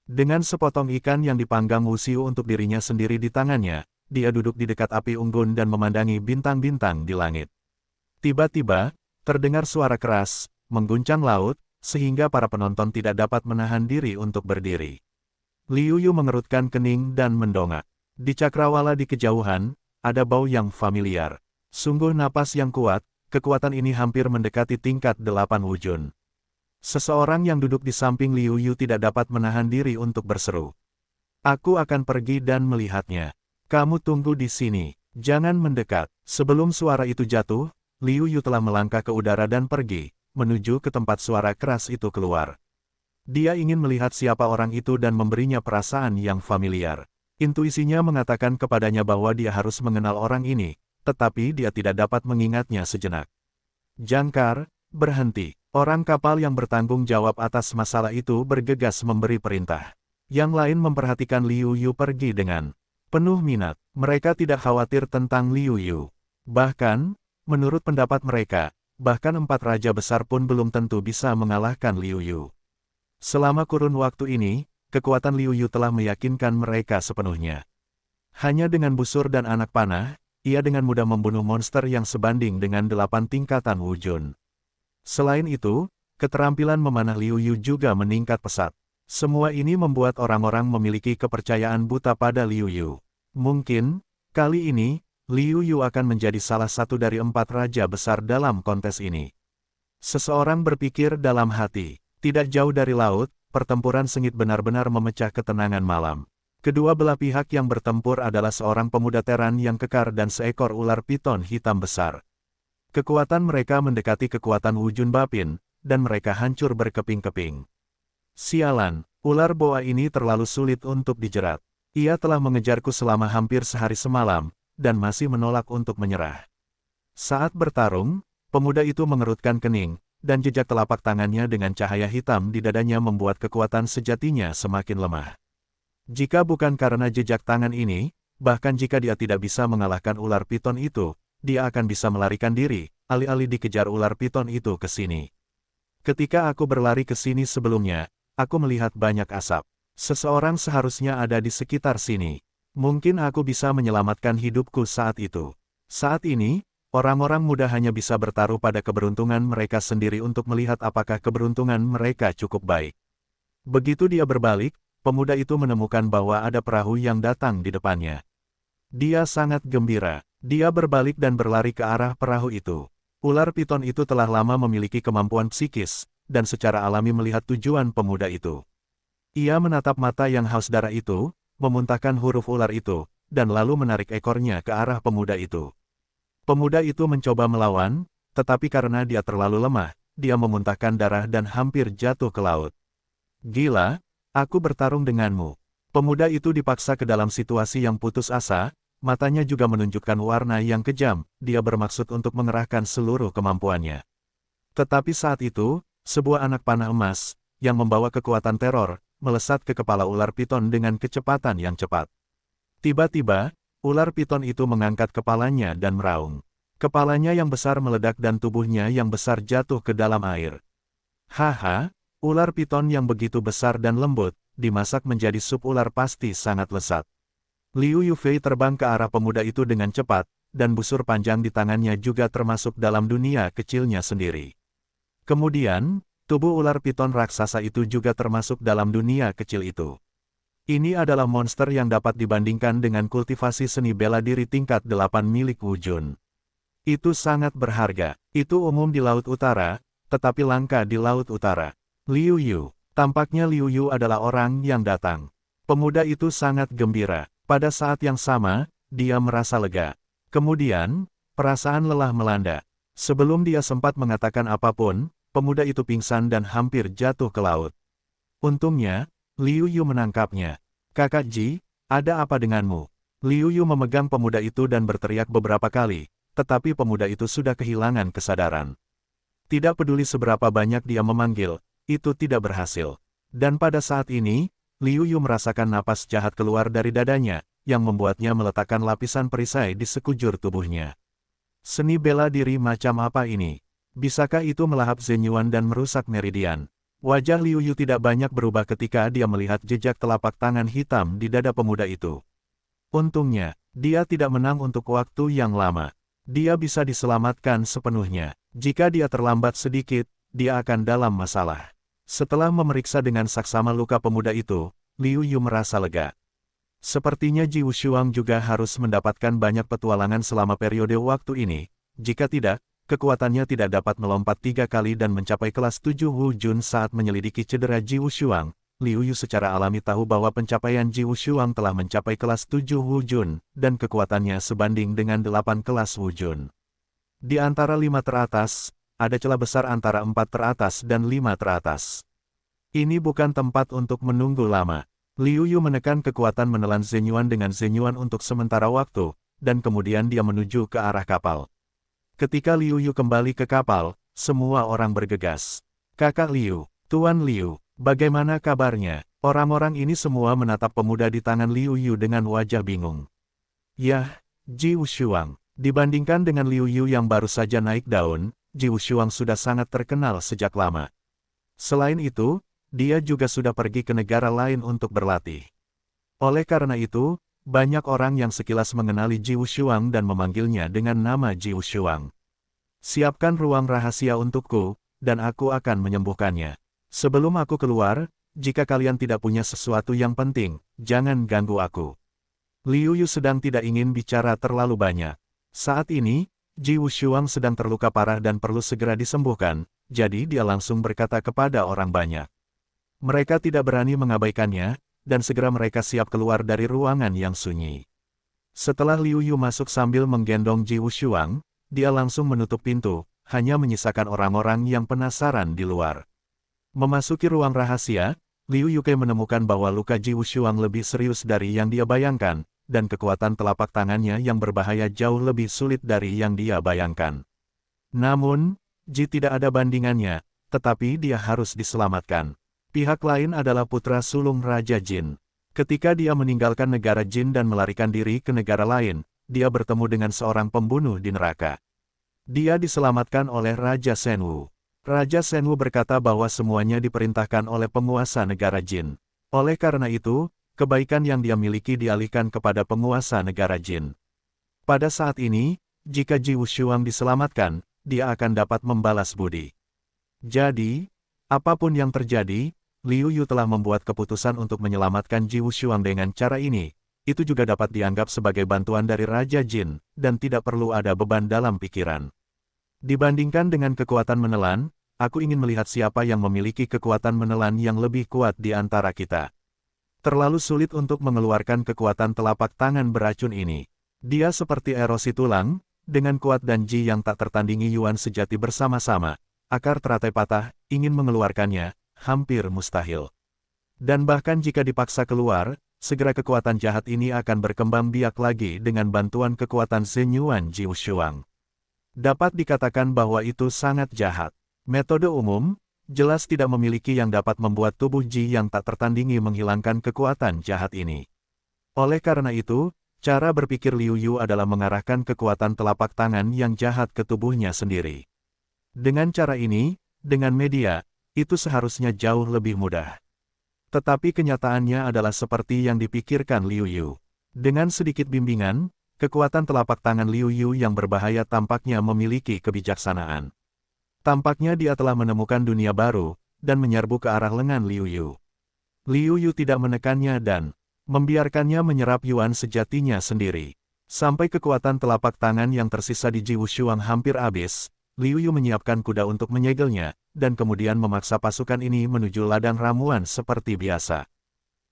Dengan sepotong ikan yang dipanggang Wu Xiu untuk dirinya sendiri di tangannya, dia duduk di dekat api unggun dan memandangi bintang-bintang di langit. Tiba-tiba, terdengar suara keras, mengguncang laut, sehingga para penonton tidak dapat menahan diri untuk berdiri. Liu Yu mengerutkan kening dan mendongak. Di cakrawala di kejauhan, ada bau yang familiar. Sungguh napas yang kuat, kekuatan ini hampir mendekati tingkat 8 Wu Jun. Seseorang yang duduk di samping Liu Yu tidak dapat menahan diri untuk berseru. Aku akan pergi dan melihatnya. Kamu tunggu di sini, jangan mendekat. Sebelum suara itu jatuh, Liu Yu telah melangkah ke udara dan pergi, menuju ke tempat suara keras itu keluar. Dia ingin melihat siapa orang itu dan memberinya perasaan yang familiar. Intuisinya mengatakan kepadanya bahwa dia harus mengenal orang ini, tetapi dia tidak dapat mengingatnya sejenak. Jangkar, berhenti. Orang kapal yang bertanggung jawab atas masalah itu bergegas memberi perintah. Yang lain memperhatikan Liu Yu pergi dengan penuh minat. Mereka tidak khawatir tentang Liu Yu. Bahkan, menurut pendapat mereka, bahkan 4 raja besar pun belum tentu bisa mengalahkan Liu Yu. Selama kurun waktu ini, kekuatan Liu Yu telah meyakinkan mereka sepenuhnya. Hanya dengan busur dan anak panah, ia dengan mudah membunuh monster yang sebanding dengan 8 tingkatan Wu Jun. Selain itu, keterampilan memanah Liu Yu juga meningkat pesat. Semua ini membuat orang-orang memiliki kepercayaan buta pada Liu Yu. Mungkin, kali ini, Liu Yu akan menjadi salah satu dari 4 raja besar dalam kontes ini. Seseorang berpikir dalam hati, tidak jauh dari laut, pertempuran sengit benar-benar memecah ketenangan malam. Kedua belah pihak yang bertempur adalah seorang pemuda teran yang kekar dan seekor ular piton hitam besar. Kekuatan mereka mendekati kekuatan Wu Jun Bapin, dan mereka hancur berkeping-keping. Sialan, ular boa ini terlalu sulit untuk dijerat. Ia telah mengejarku selama hampir sehari semalam, dan masih menolak untuk menyerah. Saat bertarung, pemuda itu mengerutkan kening, dan jejak telapak tangannya dengan cahaya hitam di dadanya membuat kekuatan sejatinya semakin lemah. Jika bukan karena jejak tangan ini, bahkan jika dia tidak bisa mengalahkan ular piton itu, dia akan bisa melarikan diri, alih-alih dikejar ular piton itu ke sini. Ketika aku berlari ke sini sebelumnya, aku melihat banyak asap. Seseorang seharusnya ada di sekitar sini. Mungkin aku bisa menyelamatkan hidupku saat itu. Saat ini, orang-orang muda hanya bisa bertaruh pada keberuntungan mereka sendiri untuk melihat apakah keberuntungan mereka cukup baik. Begitu dia berbalik, pemuda itu menemukan bahwa ada perahu yang datang di depannya. Dia sangat gembira. Dia berbalik dan berlari ke arah perahu itu. Ular piton itu telah lama memiliki kemampuan psikis, dan secara alami melihat tujuan pemuda itu. Ia menatap mata yang haus darah itu, memuntahkan huruf ular itu, dan lalu menarik ekornya ke arah pemuda itu. Pemuda itu mencoba melawan, tetapi karena dia terlalu lemah, dia memuntahkan darah dan hampir jatuh ke laut. Gila, aku bertarung denganmu. Pemuda itu dipaksa ke dalam situasi yang putus asa, matanya juga menunjukkan warna yang kejam, dia bermaksud untuk mengerahkan seluruh kemampuannya. Tetapi saat itu, sebuah anak panah emas, yang membawa kekuatan teror, melesat ke kepala ular piton dengan kecepatan yang cepat. Tiba-tiba, ular piton itu mengangkat kepalanya dan meraung. Kepalanya yang besar meledak dan tubuhnya yang besar jatuh ke dalam air. Haha, ular piton yang begitu besar dan lembut, dimasak menjadi sup ular pasti sangat lezat. Liu Yufei terbang ke arah pemuda itu dengan cepat, dan busur panjang di tangannya juga termasuk dalam dunia kecilnya sendiri. Kemudian, tubuh ular piton raksasa itu juga termasuk dalam dunia kecil itu. Ini adalah monster yang dapat dibandingkan dengan kultivasi seni bela diri tingkat 8 milik Wu Jun. Itu sangat berharga. Itu umum di Laut Utara, tetapi langka di Laut Utara. Liu Yu. Tampaknya Liu Yu adalah orang yang datang. Pemuda itu sangat gembira. Pada saat yang sama, dia merasa lega. Kemudian, perasaan lelah melanda. Sebelum dia sempat mengatakan apapun, pemuda itu pingsan dan hampir jatuh ke laut. Untungnya, Liu Yu menangkapnya. "Kakak Ji, ada apa denganmu?" Liu Yu memegang pemuda itu dan berteriak beberapa kali, tetapi pemuda itu sudah kehilangan kesadaran. Tidak peduli seberapa banyak dia memanggil, itu tidak berhasil. Dan pada saat ini, Liu Yu merasakan napas jahat keluar dari dadanya, yang membuatnya meletakkan lapisan perisai di sekujur tubuhnya. Seni bela diri macam apa ini? Bisakah itu melahap Zenyuan dan merusak meridian? Wajah Liu Yu tidak banyak berubah ketika dia melihat jejak telapak tangan hitam di dada pemuda itu. Untungnya, dia tidak menang untuk waktu yang lama. Dia bisa diselamatkan sepenuhnya. Jika dia terlambat sedikit, dia akan dalam masalah. Setelah memeriksa dengan saksama luka pemuda itu, Liu Yu merasa lega. Sepertinya Ji Wushuang juga harus mendapatkan banyak petualangan selama periode waktu ini. Jika tidak, kekuatannya tidak dapat melompat 3 kali dan mencapai kelas 7 Wu Jun saat menyelidiki cedera Ji Wushuang. Liu Yu secara alami tahu bahwa pencapaian Ji Wushuang telah mencapai kelas 7 Wu Jun, dan kekuatannya sebanding dengan 8 kelas Wu Jun. Di antara 5 teratas, ada celah besar antara 4 teratas dan 5 teratas. Ini bukan tempat untuk menunggu lama. Liu Yu menekan kekuatan menelan Zenyuan dengan Zenyuan untuk sementara waktu, dan kemudian dia menuju ke arah kapal. Ketika Liu Yu kembali ke kapal, semua orang bergegas. "Kakak Liu, Tuan Liu, bagaimana kabarnya?" Orang-orang ini semua menatap pemuda di tangan Liu Yu dengan wajah bingung. "Yah, Ji Wushuang." Dibandingkan dengan Liu Yu yang baru saja naik daun, Ji Wushuang sudah sangat terkenal sejak lama. Selain itu, dia juga sudah pergi ke negara lain untuk berlatih. Oleh karena itu, banyak orang yang sekilas mengenali Ji Wushuang dan memanggilnya dengan nama Ji Wushuang. "Siapkan ruang rahasia untukku, dan aku akan menyembuhkannya. Sebelum aku keluar, jika kalian tidak punya sesuatu yang penting, jangan ganggu aku." Liu Yu sedang tidak ingin bicara terlalu banyak. Saat ini, Ji Wushuang sedang terluka parah dan perlu segera disembuhkan, jadi dia langsung berkata kepada orang banyak. Mereka tidak berani mengabaikannya, dan segera mereka siap keluar dari ruangan yang sunyi. Setelah Liu Yu masuk sambil menggendong Ji Wushuang, dia langsung menutup pintu, hanya menyisakan orang-orang yang penasaran di luar. Memasuki ruang rahasia, Liu Yuke menemukan bahwa luka Ji Wushuang lebih serius dari yang dia bayangkan, dan kekuatan telapak tangannya yang berbahaya jauh lebih sulit dari yang dia bayangkan. Namun, Ji tidak ada bandingannya, tetapi dia harus diselamatkan. Pihak lain adalah putra sulung Raja Jin. Ketika dia meninggalkan negara Jin dan melarikan diri ke negara lain, dia bertemu dengan seorang pembunuh di neraka. Dia diselamatkan oleh Raja Shenwu. Raja Shenwu berkata bahwa semuanya diperintahkan oleh penguasa negara Jin. Oleh karena itu, kebaikan yang dia miliki dialihkan kepada penguasa negara Jin. Pada saat ini, jika Ji Wushuang diselamatkan, dia akan dapat membalas budi. Jadi, apapun yang terjadi, Liu Yu telah membuat keputusan untuk menyelamatkan Ji Wushuang dengan cara ini. Itu juga dapat dianggap sebagai bantuan dari Raja Jin, dan tidak perlu ada beban dalam pikiran. Dibandingkan dengan kekuatan menelan, aku ingin melihat siapa yang memiliki kekuatan menelan yang lebih kuat di antara kita. Terlalu sulit untuk mengeluarkan kekuatan telapak tangan beracun ini. Dia seperti erosi tulang, dengan kuat dan Ji yang tak tertandingi Yuan sejati bersama-sama. Akar teratai patah, ingin mengeluarkannya, hampir mustahil. Dan bahkan jika dipaksa keluar, segera kekuatan jahat ini akan berkembang biak lagi dengan bantuan kekuatan Zenyuan Ji Wushuang. Dapat dikatakan bahwa itu sangat jahat. Metode umum, jelas tidak memiliki yang dapat membuat tubuh Ji yang tak tertandingi menghilangkan kekuatan jahat ini. Oleh karena itu, cara berpikir Liu Yu adalah mengarahkan kekuatan telapak tangan yang jahat ke tubuhnya sendiri. Dengan cara ini, dengan media, itu seharusnya jauh lebih mudah. Tetapi kenyataannya adalah seperti yang dipikirkan Liu Yu. Dengan sedikit bimbingan, kekuatan telapak tangan Liu Yu yang berbahaya tampaknya memiliki kebijaksanaan. Tampaknya dia telah menemukan dunia baru, dan menyerbu ke arah lengan Liu Yu. Liu Yu tidak menekannya dan membiarkannya menyerap Yuan sejatinya sendiri. Sampai kekuatan telapak tangan yang tersisa di Ji Wushuang hampir habis, Liu Yu menyiapkan kuda untuk menyegelnya, dan kemudian memaksa pasukan ini menuju ladang ramuan seperti biasa.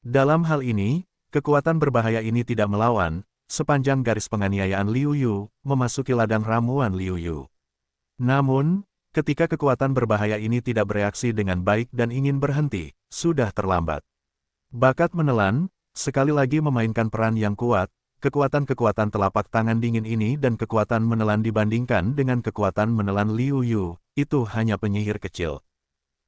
Dalam hal ini, kekuatan berbahaya ini tidak melawan, sepanjang garis penganiayaan Liu Yu memasuki ladang ramuan Liu Yu. Namun, ketika kekuatan berbahaya ini tidak bereaksi dengan baik dan ingin berhenti, sudah terlambat. Bakat menelan, sekali lagi memainkan peran yang kuat. Kekuatan-kekuatan telapak tangan dingin ini dan kekuatan menelan dibandingkan dengan kekuatan menelan Liu Yu, itu hanya penyihir kecil.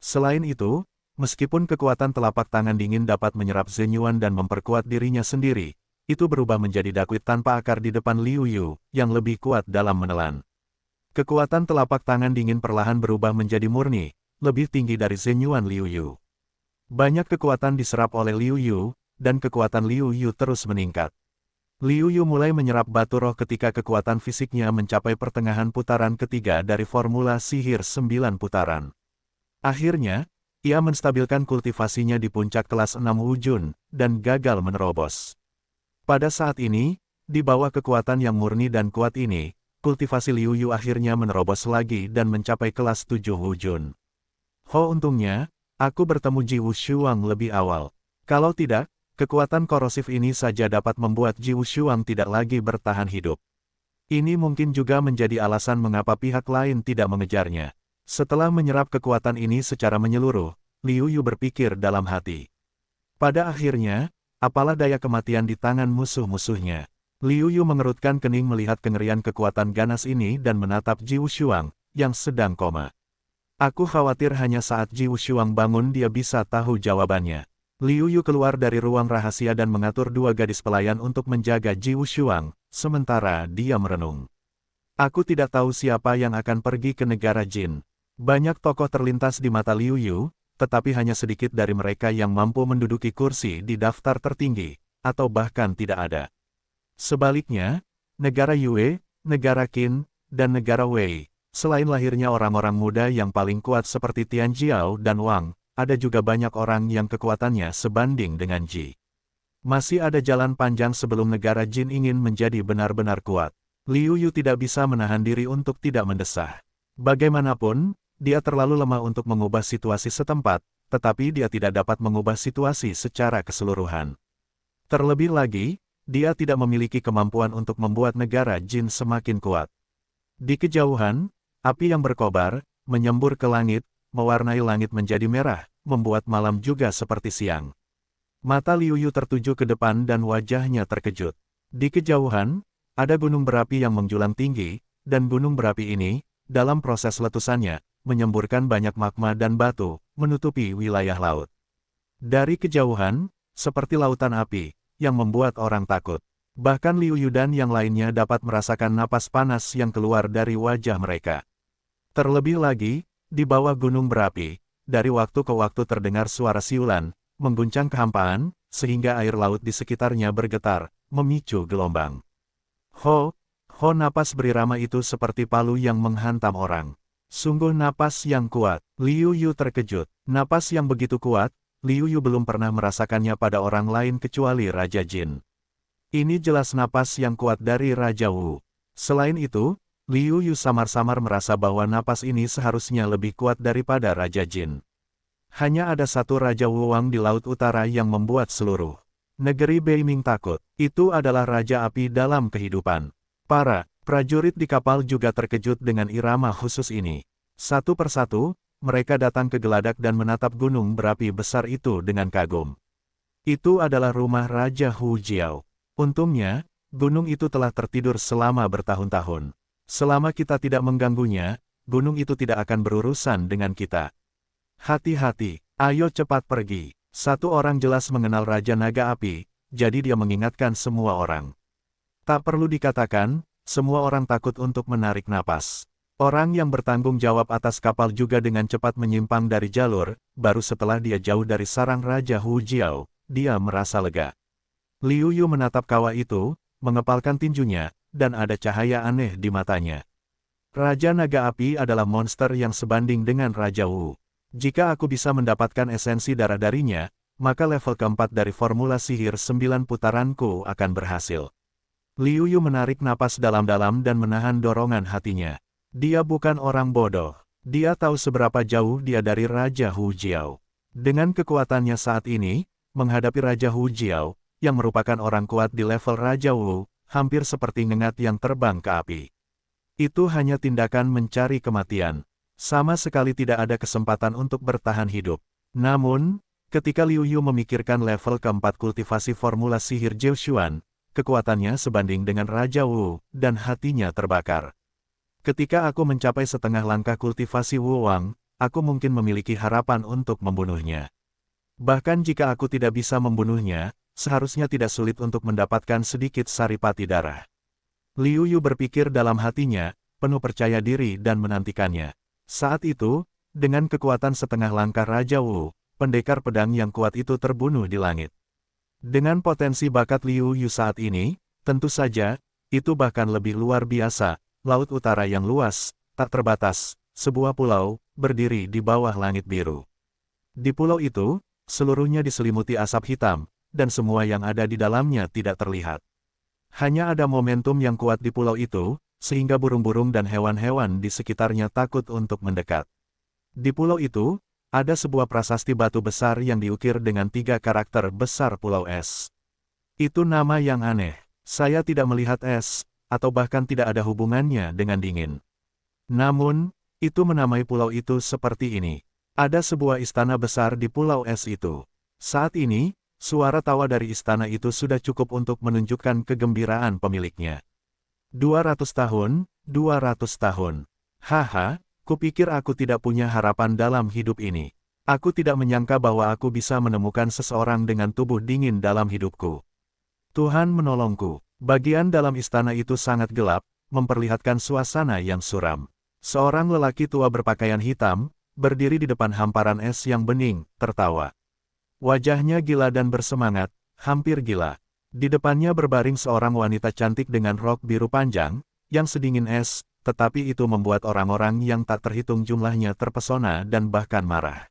Selain itu, meskipun kekuatan telapak tangan dingin dapat menyerap Zhen Yuan dan memperkuat dirinya sendiri, itu berubah menjadi dakwit tanpa akar di depan Liu Yu, yang lebih kuat dalam menelan. Kekuatan telapak tangan dingin perlahan berubah menjadi murni, lebih tinggi dari Zhen Yuan Liu Yu. Banyak kekuatan diserap oleh Liu Yu, dan kekuatan Liu Yu terus meningkat. Liu Yu mulai menyerap batu roh ketika kekuatan fisiknya mencapai pertengahan putaran ketiga dari formula sihir 9 putaran. Akhirnya, ia menstabilkan kultivasinya di puncak kelas 6 Wujun, dan gagal menerobos. Pada saat ini, di bawah kekuatan yang murni dan kuat ini, kultivasi Liu Yu akhirnya menerobos lagi dan mencapai kelas 7 Wujun. Untungnya, aku bertemu Ji Wushuang lebih awal. Kalau tidak, kekuatan korosif ini saja dapat membuat Ji Wushuang tidak lagi bertahan hidup. Ini mungkin juga menjadi alasan mengapa pihak lain tidak mengejarnya. Setelah menyerap kekuatan ini secara menyeluruh, Liu Yu berpikir dalam hati. Pada akhirnya, apalah daya kematian di tangan musuh-musuhnya. Liu Yu mengerutkan kening melihat kengerian kekuatan ganas ini dan menatap Ji Wushuang, yang sedang koma. Aku khawatir hanya saat Ji Wushuang bangun dia bisa tahu jawabannya. Liu Yu keluar dari ruang rahasia dan mengatur dua gadis pelayan untuk menjaga Ji Wushuang, sementara dia merenung. Aku tidak tahu siapa yang akan pergi ke negara Jin. Banyak tokoh terlintas di mata Liu Yu, tetapi hanya sedikit dari mereka yang mampu menduduki kursi di daftar tertinggi, atau bahkan tidak ada. Sebaliknya, negara Yue, negara Qin, dan negara Wei, selain lahirnya orang-orang muda yang paling kuat seperti Tian Jiao dan Wang, ada juga banyak orang yang kekuatannya sebanding dengan Ji. Masih ada jalan panjang sebelum negara Jin ingin menjadi benar-benar kuat. Liu Yu tidak bisa menahan diri untuk tidak mendesah. Bagaimanapun, dia terlalu lemah untuk mengubah situasi setempat, tetapi dia tidak dapat mengubah situasi secara keseluruhan. Terlebih lagi, dia tidak memiliki kemampuan untuk membuat negara Jin semakin kuat. Di kejauhan, api yang berkobar, menyembur ke langit, mewarnai langit menjadi merah, membuat malam juga seperti siang. Mata Liu Yu tertuju ke depan dan wajahnya terkejut. Di kejauhan, ada gunung berapi yang menjulang tinggi, dan gunung berapi ini, dalam proses letusannya, menyemburkan banyak magma dan batu, menutupi wilayah laut. Dari kejauhan, seperti lautan api, yang membuat orang takut. Bahkan Liu Yu dan yang lainnya dapat merasakan napas panas yang keluar dari wajah mereka. Terlebih lagi, di bawah gunung berapi, dari waktu ke waktu terdengar suara siulan, mengguncang kehampaan, sehingga air laut di sekitarnya bergetar, memicu gelombang. Napas berirama itu seperti palu yang menghantam orang. Sungguh napas yang kuat. Liu Yu terkejut. Napas yang begitu kuat, Liu Yu belum pernah merasakannya pada orang lain kecuali Raja Jin. Ini jelas napas yang kuat dari Raja Wu. Selain itu, Liu Yu samar-samar merasa bahwa napas ini seharusnya lebih kuat daripada Raja Jin. Hanya ada satu Raja Wuwang di Laut Utara yang membuat seluruh negeri Beiming takut. Itu adalah Raja Api dalam kehidupan. Para prajurit di kapal juga terkejut dengan irama khusus ini. Satu persatu, mereka datang ke geladak dan menatap gunung berapi besar itu dengan kagum. Itu adalah rumah Raja Hu Jiao. Untungnya, gunung itu telah tertidur selama bertahun-tahun. Selama kita tidak mengganggunya, gunung itu tidak akan berurusan dengan kita. Hati-hati, ayo cepat pergi. Satu orang jelas mengenal Raja Naga Api, jadi dia mengingatkan semua orang. Tak perlu dikatakan, semua orang takut untuk menarik napas. Orang yang bertanggung jawab atas kapal juga dengan cepat menyimpang dari jalur, baru setelah dia jauh dari sarang Raja Hu Jiao, dia merasa lega. Liu Yu menatap kawah itu, mengepalkan tinjunya, dan ada cahaya aneh di matanya. Raja Naga Api adalah monster yang sebanding dengan Raja Wu. Jika aku bisa mendapatkan esensi darah darinya, maka level keempat dari formula sihir 9 putaranku akan berhasil. Liu Yu menarik napas dalam-dalam dan menahan dorongan hatinya. Dia bukan orang bodoh. Dia tahu seberapa jauh dia dari Raja Hu Jiao. Dengan kekuatannya saat ini, menghadapi Raja Hu Jiao, yang merupakan orang kuat di level Raja Wu, hampir seperti ngengat yang terbang ke api. Itu hanya tindakan mencari kematian. Sama sekali tidak ada kesempatan untuk bertahan hidup. Namun, ketika Liu Yu memikirkan level keempat kultivasi formula sihir Jiushuan, kekuatannya sebanding dengan Raja Wu, dan hatinya terbakar. Ketika aku mencapai setengah langkah kultivasi Wu Wang, aku mungkin memiliki harapan untuk membunuhnya. Bahkan jika aku tidak bisa membunuhnya, seharusnya tidak sulit untuk mendapatkan sedikit saripati darah. Liu Yu berpikir dalam hatinya, penuh percaya diri dan menantikannya. Saat itu, dengan kekuatan setengah langkah Raja Wu, pendekar pedang yang kuat itu terbunuh di langit. Dengan potensi bakat Liu Yu saat ini, tentu saja, itu bahkan lebih luar biasa, laut utara yang luas, tak terbatas, sebuah pulau, berdiri di bawah langit biru. Di pulau itu, seluruhnya diselimuti asap hitam, dan semua yang ada di dalamnya tidak terlihat. Hanya ada momentum yang kuat di pulau itu, sehingga burung-burung dan hewan-hewan di sekitarnya takut untuk mendekat. Di pulau itu, ada sebuah prasasti batu besar yang diukir dengan 3 karakter besar Pulau Es. Itu nama yang aneh. Saya tidak melihat es, atau bahkan tidak ada hubungannya dengan dingin. Namun, itu menamai pulau itu seperti ini. Ada sebuah istana besar di Pulau Es itu. Saat ini, suara tawa dari istana itu sudah cukup untuk menunjukkan kegembiraan pemiliknya. 200 tahun, 200 tahun. Haha, kupikir aku tidak punya harapan dalam hidup ini. Aku tidak menyangka bahwa aku bisa menemukan seseorang dengan tubuh dingin dalam hidupku. Tuhan menolongku. Bagian dalam istana itu sangat gelap, memperlihatkan suasana yang suram. Seorang lelaki tua berpakaian hitam, berdiri di depan hamparan es yang bening, tertawa. Wajahnya gila dan bersemangat, hampir gila. Di depannya berbaring seorang wanita cantik dengan rok biru panjang, yang sedingin es, tetapi itu membuat orang-orang yang tak terhitung jumlahnya terpesona dan bahkan marah.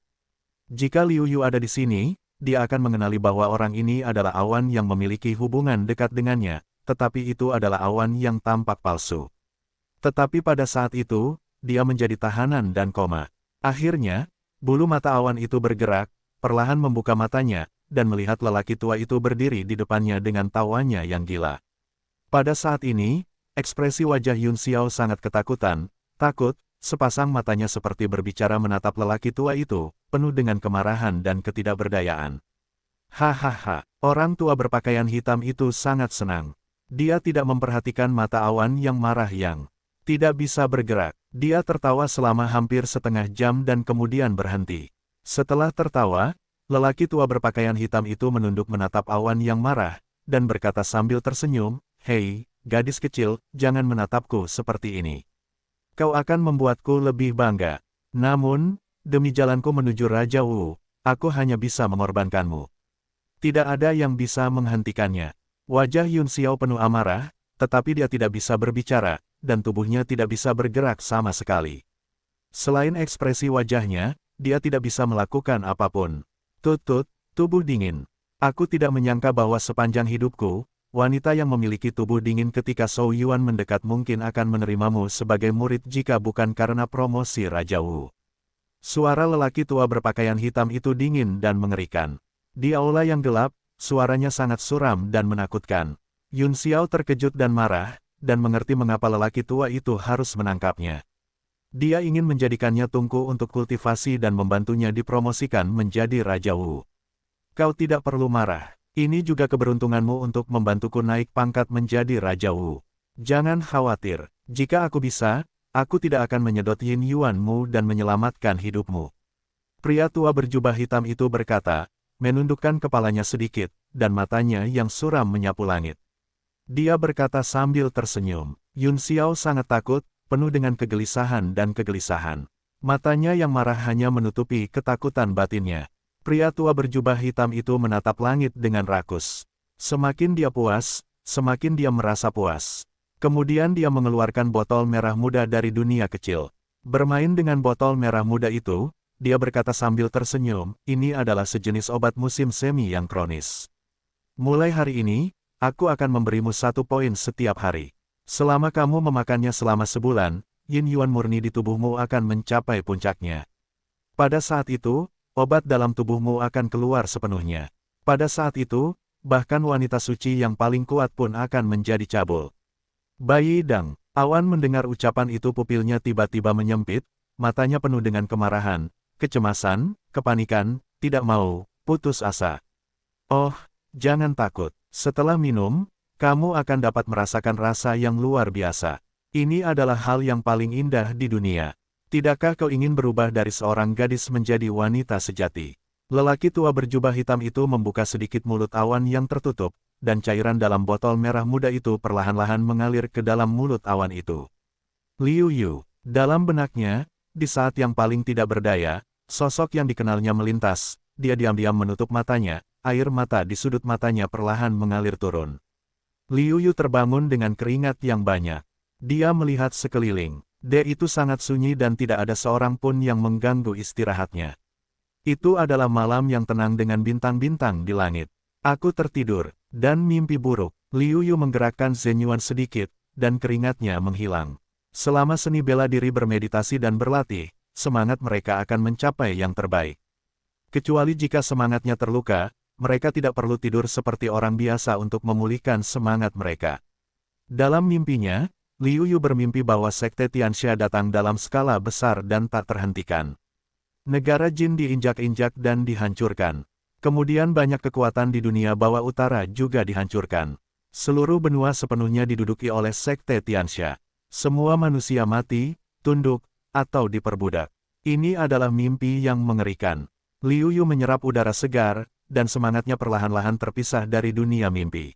Jika Liu Yu ada di sini, dia akan mengenali bahwa orang ini adalah awan yang memiliki hubungan dekat dengannya, tetapi itu adalah awan yang tampak palsu. Tetapi pada saat itu, dia menjadi tahanan dan koma. Akhirnya, bulu mata awan itu bergerak, perlahan membuka matanya, dan melihat lelaki tua itu berdiri di depannya dengan tawanya yang gila. Pada saat ini, ekspresi wajah Yun Xiao sangat ketakutan, takut, sepasang matanya seperti berbicara menatap lelaki tua itu, penuh dengan kemarahan dan ketidakberdayaan. Hahaha, orang tua berpakaian hitam itu sangat senang. Dia tidak memperhatikan mata awan yang marah yang tidak bisa bergerak. Dia tertawa selama hampir setengah jam dan kemudian berhenti. Setelah tertawa, lelaki tua berpakaian hitam itu menunduk menatap awan yang marah, dan berkata sambil tersenyum, "Hei, gadis kecil, jangan menatapku seperti ini. Kau akan membuatku lebih bangga. Namun, demi jalanku menuju Raja Wu, aku hanya bisa mengorbankanmu. Tidak ada yang bisa menghentikannya." Wajah Yun Xiao penuh amarah, tetapi dia tidak bisa berbicara, dan tubuhnya tidak bisa bergerak sama sekali. Selain ekspresi wajahnya, dia tidak bisa melakukan apapun. Tut-tut, tubuh dingin. Aku tidak menyangka bahwa sepanjang hidupku, wanita yang memiliki tubuh dingin ketika Zhou Yuan mendekat mungkin akan menerimamu sebagai murid jika bukan karena promosi Raja Wu. Suara lelaki tua berpakaian hitam itu dingin dan mengerikan. Di aula yang gelap, suaranya sangat suram dan menakutkan. Yun Xiao terkejut dan marah, dan mengerti mengapa lelaki tua itu harus menangkapnya. Dia ingin menjadikannya tungku untuk kultivasi dan membantunya dipromosikan menjadi Raja Wu. Kau tidak perlu marah. Ini juga keberuntunganmu untuk membantuku naik pangkat menjadi Raja Wu. Jangan khawatir. Jika aku bisa, aku tidak akan menyedot Yin Yuanmu dan menyelamatkan hidupmu. Pria tua berjubah hitam itu berkata, menundukkan kepalanya sedikit, dan matanya yang suram menyapu langit. Dia berkata sambil tersenyum. Yun Xiao sangat takut, penuh dengan kegelisahan dan kegelisahan. Matanya yang marah hanya menutupi ketakutan batinnya. Pria tua berjubah hitam itu menatap langit dengan rakus. Semakin dia puas, semakin dia merasa puas. Kemudian dia mengeluarkan botol merah muda dari dunia kecil. Bermain dengan botol merah muda itu, dia berkata sambil tersenyum, ini adalah sejenis obat musim semi yang kronis. Mulai hari ini, aku akan memberimu 1 poin setiap hari. Selama kamu memakannya selama sebulan, yin yuan murni di tubuhmu akan mencapai puncaknya. Pada saat itu, obat dalam tubuhmu akan keluar sepenuhnya. Pada saat itu, bahkan wanita suci yang paling kuat pun akan menjadi cabul. Bayi Dang, Awan mendengar ucapan itu pupilnya tiba-tiba menyempit, matanya penuh dengan kemarahan, kecemasan, kepanikan, tidak mau, putus asa. Oh, jangan takut. Setelah minum, kamu akan dapat merasakan rasa yang luar biasa. Ini adalah hal yang paling indah di dunia. Tidakkah kau ingin berubah dari seorang gadis menjadi wanita sejati? Lelaki tua berjubah hitam itu membuka sedikit mulut Awan yang tertutup, dan cairan dalam botol merah muda itu perlahan-lahan mengalir ke dalam mulut Awan itu. Liu Yu, dalam benaknya, di saat yang paling tidak berdaya, sosok yang dikenalnya melintas, dia diam-diam menutup matanya, air mata di sudut matanya perlahan mengalir turun. Liu Yu terbangun dengan keringat yang banyak. Dia melihat sekeliling. Itu sangat sunyi dan tidak ada seorang pun yang mengganggu istirahatnya. Itu adalah malam yang tenang dengan bintang-bintang di langit. Aku tertidur, dan mimpi buruk. Liu Yu menggerakkan Zhen Yuan sedikit, dan keringatnya menghilang. Selama seni bela diri bermeditasi dan berlatih, semangat mereka akan mencapai yang terbaik. Kecuali jika semangatnya terluka, mereka tidak perlu tidur seperti orang biasa untuk memulihkan semangat mereka. Dalam mimpinya, Liu Yu bermimpi bahwa Sekte Tianxia datang dalam skala besar dan tak terhentikan. Negara Jin diinjak-injak dan dihancurkan. Kemudian banyak kekuatan di dunia bawah utara juga dihancurkan. Seluruh benua sepenuhnya diduduki oleh Sekte Tianxia. Semua manusia mati, tunduk, atau diperbudak. Ini adalah mimpi yang mengerikan. Liu Yu menyerap udara segar, dan semangatnya perlahan-lahan terpisah dari dunia mimpi.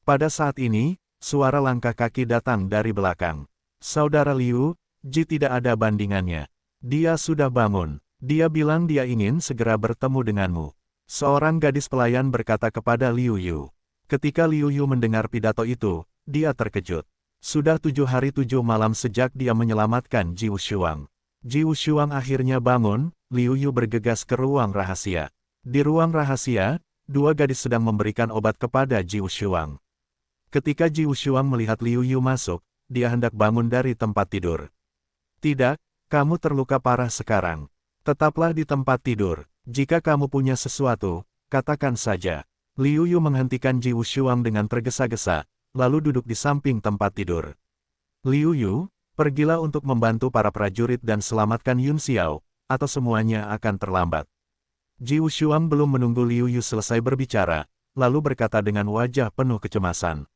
Pada saat ini, suara langkah kaki datang dari belakang. Saudara Liu, Ji tidak ada bandingannya. Dia sudah bangun. Dia bilang dia ingin segera bertemu denganmu. Seorang gadis pelayan berkata kepada Liu Yu. Ketika Liu Yu mendengar pidato itu, dia terkejut. Sudah 7 hari 7 malam sejak dia menyelamatkan Ji Wushuang. Ji Wushuang akhirnya bangun, Liu Yu bergegas ke ruang rahasia. Di ruang rahasia, 2 gadis sedang memberikan obat kepada Ji Wushuang. Ketika Ji Wushuang melihat Liu Yu masuk, dia hendak bangun dari tempat tidur. Tidak, kamu terluka parah sekarang. Tetaplah di tempat tidur. Jika kamu punya sesuatu, katakan saja. Liu Yu menghentikan Ji Wushuang dengan tergesa-gesa, lalu duduk di samping tempat tidur. Liu Yu, pergilah untuk membantu para prajurit dan selamatkan Yun Xiao, atau semuanya akan terlambat. Ji Wushuang belum menunggu Liu Yu selesai berbicara, lalu berkata dengan wajah penuh kecemasan.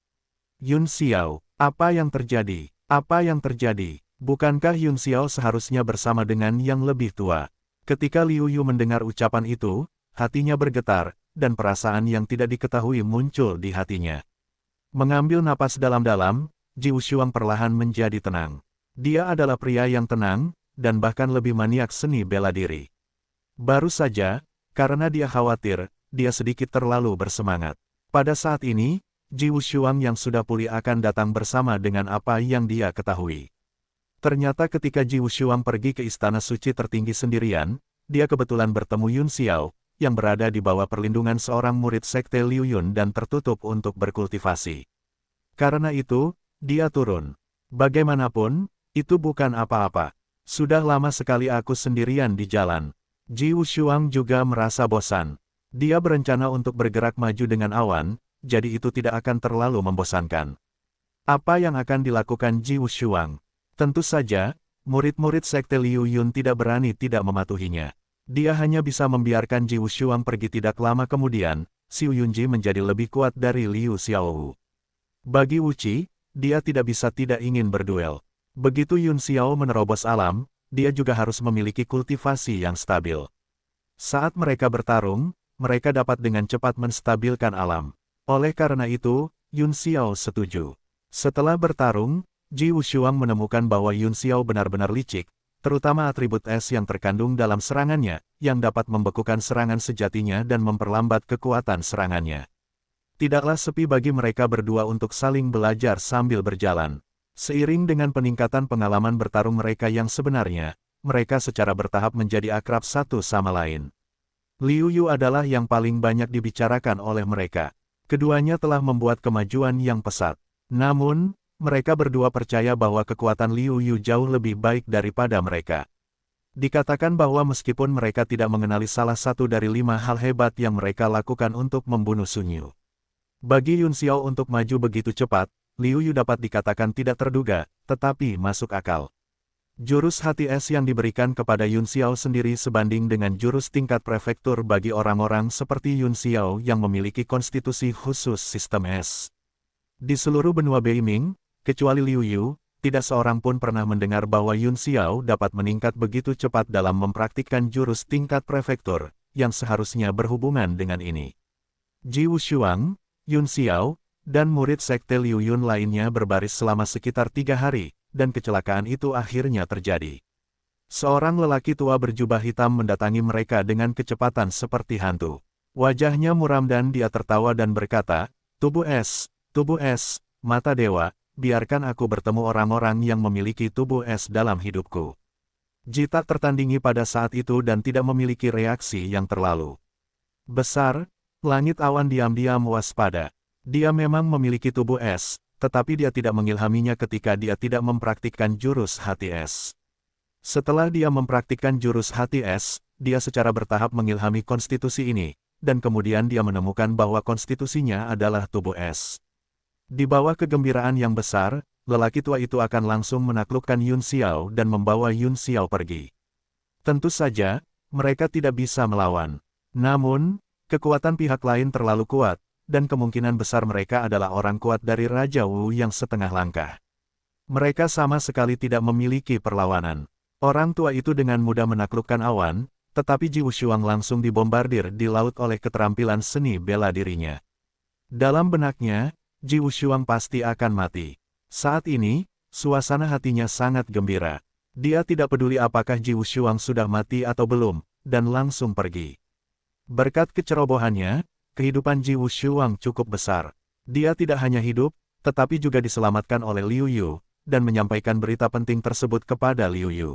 Yun Xiao, apa yang terjadi? Apa yang terjadi? Bukankah Yun Xiao seharusnya bersama dengan yang lebih tua? Ketika Liu Yu mendengar ucapan itu, hatinya bergetar, dan perasaan yang tidak diketahui muncul di hatinya. Mengambil napas dalam-dalam, Ji Wushuang perlahan menjadi tenang. Dia adalah pria yang tenang, dan bahkan lebih maniak seni bela diri. Baru saja, karena dia khawatir, dia sedikit terlalu bersemangat. Pada saat ini, Ji Wushuang yang sudah pulih akan datang bersama dengan apa yang dia ketahui. Ternyata ketika Ji Wushuang pergi ke Istana Suci Tertinggi sendirian, dia kebetulan bertemu Yun Xiao, yang berada di bawah perlindungan seorang murid Sekte Liu Yun dan tertutup untuk berkultivasi. Karena itu, dia turun. Bagaimanapun, itu bukan apa-apa. Sudah lama sekali aku sendirian di jalan. Ji Wushuang juga merasa bosan. Dia berencana untuk bergerak maju dengan Awan, jadi itu tidak akan terlalu membosankan. Apa yang akan dilakukan Ji Wushuang? Tentu saja, murid-murid Sekte Liu Yun tidak berani tidak mematuhinya. Dia hanya bisa membiarkan Ji Wushuang pergi. Tidak lama kemudian, Xiu Yunji menjadi lebih kuat dari Liu Xiaowu. Bagi Wuci, dia tidak bisa tidak ingin berduel. Begitu Yun Xiao menerobos alam, dia juga harus memiliki kultivasi yang stabil. Saat mereka bertarung, mereka dapat dengan cepat menstabilkan alam. Oleh karena itu, Yun Xiao setuju. Setelah bertarung, Ji Wushuang menemukan bahwa Yun Xiao benar-benar licik, terutama atribut es yang terkandung dalam serangannya, yang dapat membekukan serangan sejatinya dan memperlambat kekuatan serangannya. Tidaklah sepi bagi mereka berdua untuk saling belajar sambil berjalan. Seiring dengan peningkatan pengalaman bertarung mereka yang sebenarnya, mereka secara bertahap menjadi akrab satu sama lain. Liu Yu adalah yang paling banyak dibicarakan oleh mereka. Keduanya telah membuat kemajuan yang pesat. Namun, mereka berdua percaya bahwa kekuatan Liu Yu jauh lebih baik daripada mereka. Dikatakan bahwa meskipun mereka tidak mengenali salah satu dari 5 hal hebat yang mereka lakukan untuk membunuh Sun Yu. Bagi Yun Xiao untuk maju begitu cepat, Liu Yu dapat dikatakan tidak terduga, tetapi masuk akal. Jurus hati es yang diberikan kepada Yun Xiao sendiri sebanding dengan jurus tingkat prefektur bagi orang-orang seperti Yun Xiao yang memiliki konstitusi khusus sistem es. Di seluruh benua Beiming, kecuali Liu Yu, tidak seorang pun pernah mendengar bahwa Yun Xiao dapat meningkat begitu cepat dalam mempraktikkan jurus tingkat prefektur, yang seharusnya berhubungan dengan ini. Ji Wushuang, Yun Xiao, dan murid sekte Liu Yun lainnya berbaris selama sekitar 3 hari, dan kecelakaan itu akhirnya terjadi. Seorang lelaki tua berjubah hitam mendatangi mereka dengan kecepatan seperti hantu. Wajahnya muram dan dia tertawa dan berkata, tubuh es, mata dewa, biarkan aku bertemu orang-orang yang memiliki tubuh es dalam hidupku. Ji tak tertandingi pada saat itu dan tidak memiliki reaksi yang terlalu besar. Langit awan diam-diam waspada. Dia memang memiliki tubuh es, tetapi dia tidak mengilhaminya ketika dia tidak mempraktikkan jurus hati es. Setelah dia mempraktikkan jurus hati es, dia secara bertahap mengilhami konstitusi ini, dan kemudian dia menemukan bahwa konstitusinya adalah tubuh es. Di bawah kegembiraan yang besar, lelaki tua itu akan langsung menaklukkan Yun Xiao dan membawa Yun Xiao pergi. Tentu saja, mereka tidak bisa melawan. Namun, kekuatan pihak lain terlalu kuat, dan kemungkinan besar mereka adalah orang kuat dari Raja Wu yang setengah langkah. Mereka sama sekali tidak memiliki perlawanan. Orang tua itu dengan mudah menaklukkan awan, tetapi Ji Wushuang langsung dibombardir di laut oleh keterampilan seni bela dirinya. Dalam benaknya, Ji Wushuang pasti akan mati. Saat ini, suasana hatinya sangat gembira. Dia tidak peduli apakah Ji Wushuang sudah mati atau belum, dan langsung pergi. Berkat kecerobohannya, kehidupan Ji Wushuang cukup besar. Dia tidak hanya hidup, tetapi juga diselamatkan oleh Liu Yu, dan menyampaikan berita penting tersebut kepada Liu Yu.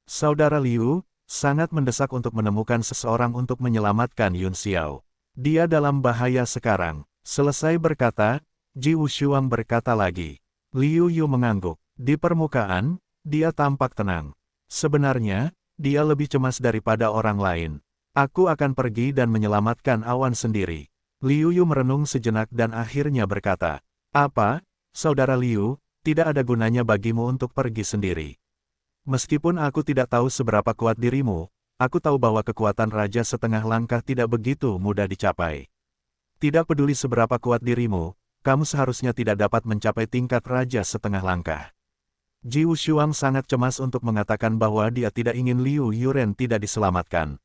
Saudara Liu, sangat mendesak untuk menemukan seseorang untuk menyelamatkan Yun Xiao. Dia dalam bahaya sekarang. Selesai berkata, Ji Wushuang berkata lagi. Liu Yu mengangguk. Di permukaan, dia tampak tenang. Sebenarnya, dia lebih cemas daripada orang lain. Aku akan pergi dan menyelamatkan awan sendiri. Liu Yu merenung sejenak dan akhirnya berkata, apa, saudara Liu, tidak ada gunanya bagimu untuk pergi sendiri. Meskipun aku tidak tahu seberapa kuat dirimu, aku tahu bahwa kekuatan Raja setengah langkah tidak begitu mudah dicapai. Tidak peduli seberapa kuat dirimu, kamu seharusnya tidak dapat mencapai tingkat Raja setengah langkah. Ji Wushuang sangat cemas untuk mengatakan bahwa dia tidak ingin Liu Yuren tidak diselamatkan.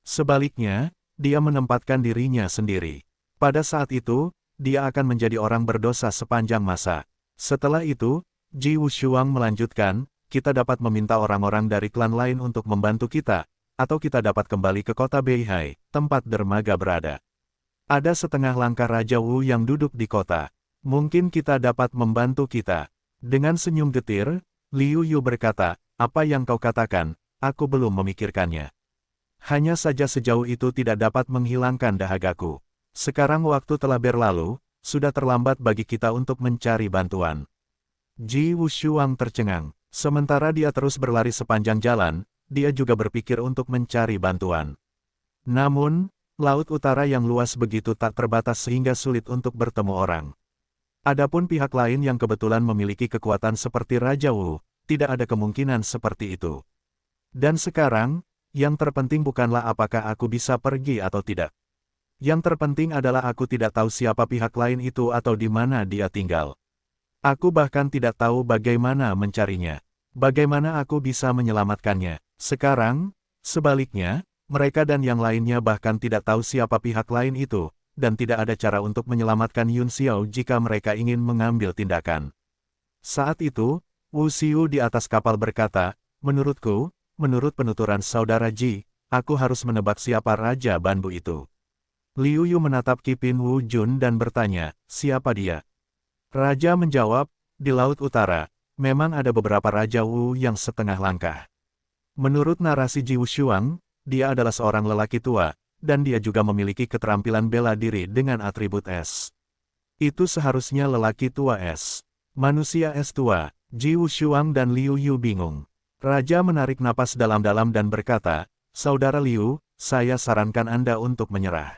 Sebaliknya, dia menempatkan dirinya sendiri. Pada saat itu, dia akan menjadi orang berdosa sepanjang masa. Setelah itu, Ji Wushuang melanjutkan, kita dapat meminta orang-orang dari klan lain untuk membantu kita, atau kita dapat kembali ke kota Beihai, tempat dermaga berada. Ada setengah langkah Raja Wu yang duduk di kota. Mungkin kita dapat membantu kita. Dengan senyum getir, Liu Yu berkata, apa yang kau katakan, aku belum memikirkannya. Hanya saja sejauh itu tidak dapat menghilangkan dahagaku. Sekarang waktu telah berlalu, sudah terlambat bagi kita untuk mencari bantuan. Ji Wushuang tercengang. Sementara dia terus berlari sepanjang jalan, dia juga berpikir untuk mencari bantuan. Namun, laut utara yang luas begitu tak terbatas sehingga sulit untuk bertemu orang. Adapun pihak lain yang kebetulan memiliki kekuatan seperti Raja Wu, tidak ada kemungkinan seperti itu. Dan sekarang, yang terpenting bukanlah apakah aku bisa pergi atau tidak. Yang terpenting adalah aku tidak tahu siapa pihak lain itu atau di mana dia tinggal. Aku bahkan tidak tahu bagaimana mencarinya. Bagaimana aku bisa menyelamatkannya. Sekarang, sebaliknya, mereka dan yang lainnya bahkan tidak tahu siapa pihak lain itu, dan tidak ada cara untuk menyelamatkan Yun Xiao jika mereka ingin mengambil tindakan. Saat itu, Wu Xiu di atas kapal berkata, menurutku, menurut penuturan saudara Ji, aku harus menebak siapa Raja Banbu itu. Liu Yu menatap Qipin Wu Jun dan bertanya, siapa dia? Raja menjawab, di Laut Utara, memang ada beberapa Raja Wu yang setengah langkah. Menurut narasi Ji Wushuang, dia adalah seorang lelaki tua, dan dia juga memiliki keterampilan bela diri dengan atribut es. Itu seharusnya lelaki tua es. Manusia es tua. Ji Wushuang dan Liu Yu bingung. Raja menarik napas dalam-dalam dan berkata, Saudara Liu, saya sarankan Anda untuk menyerah.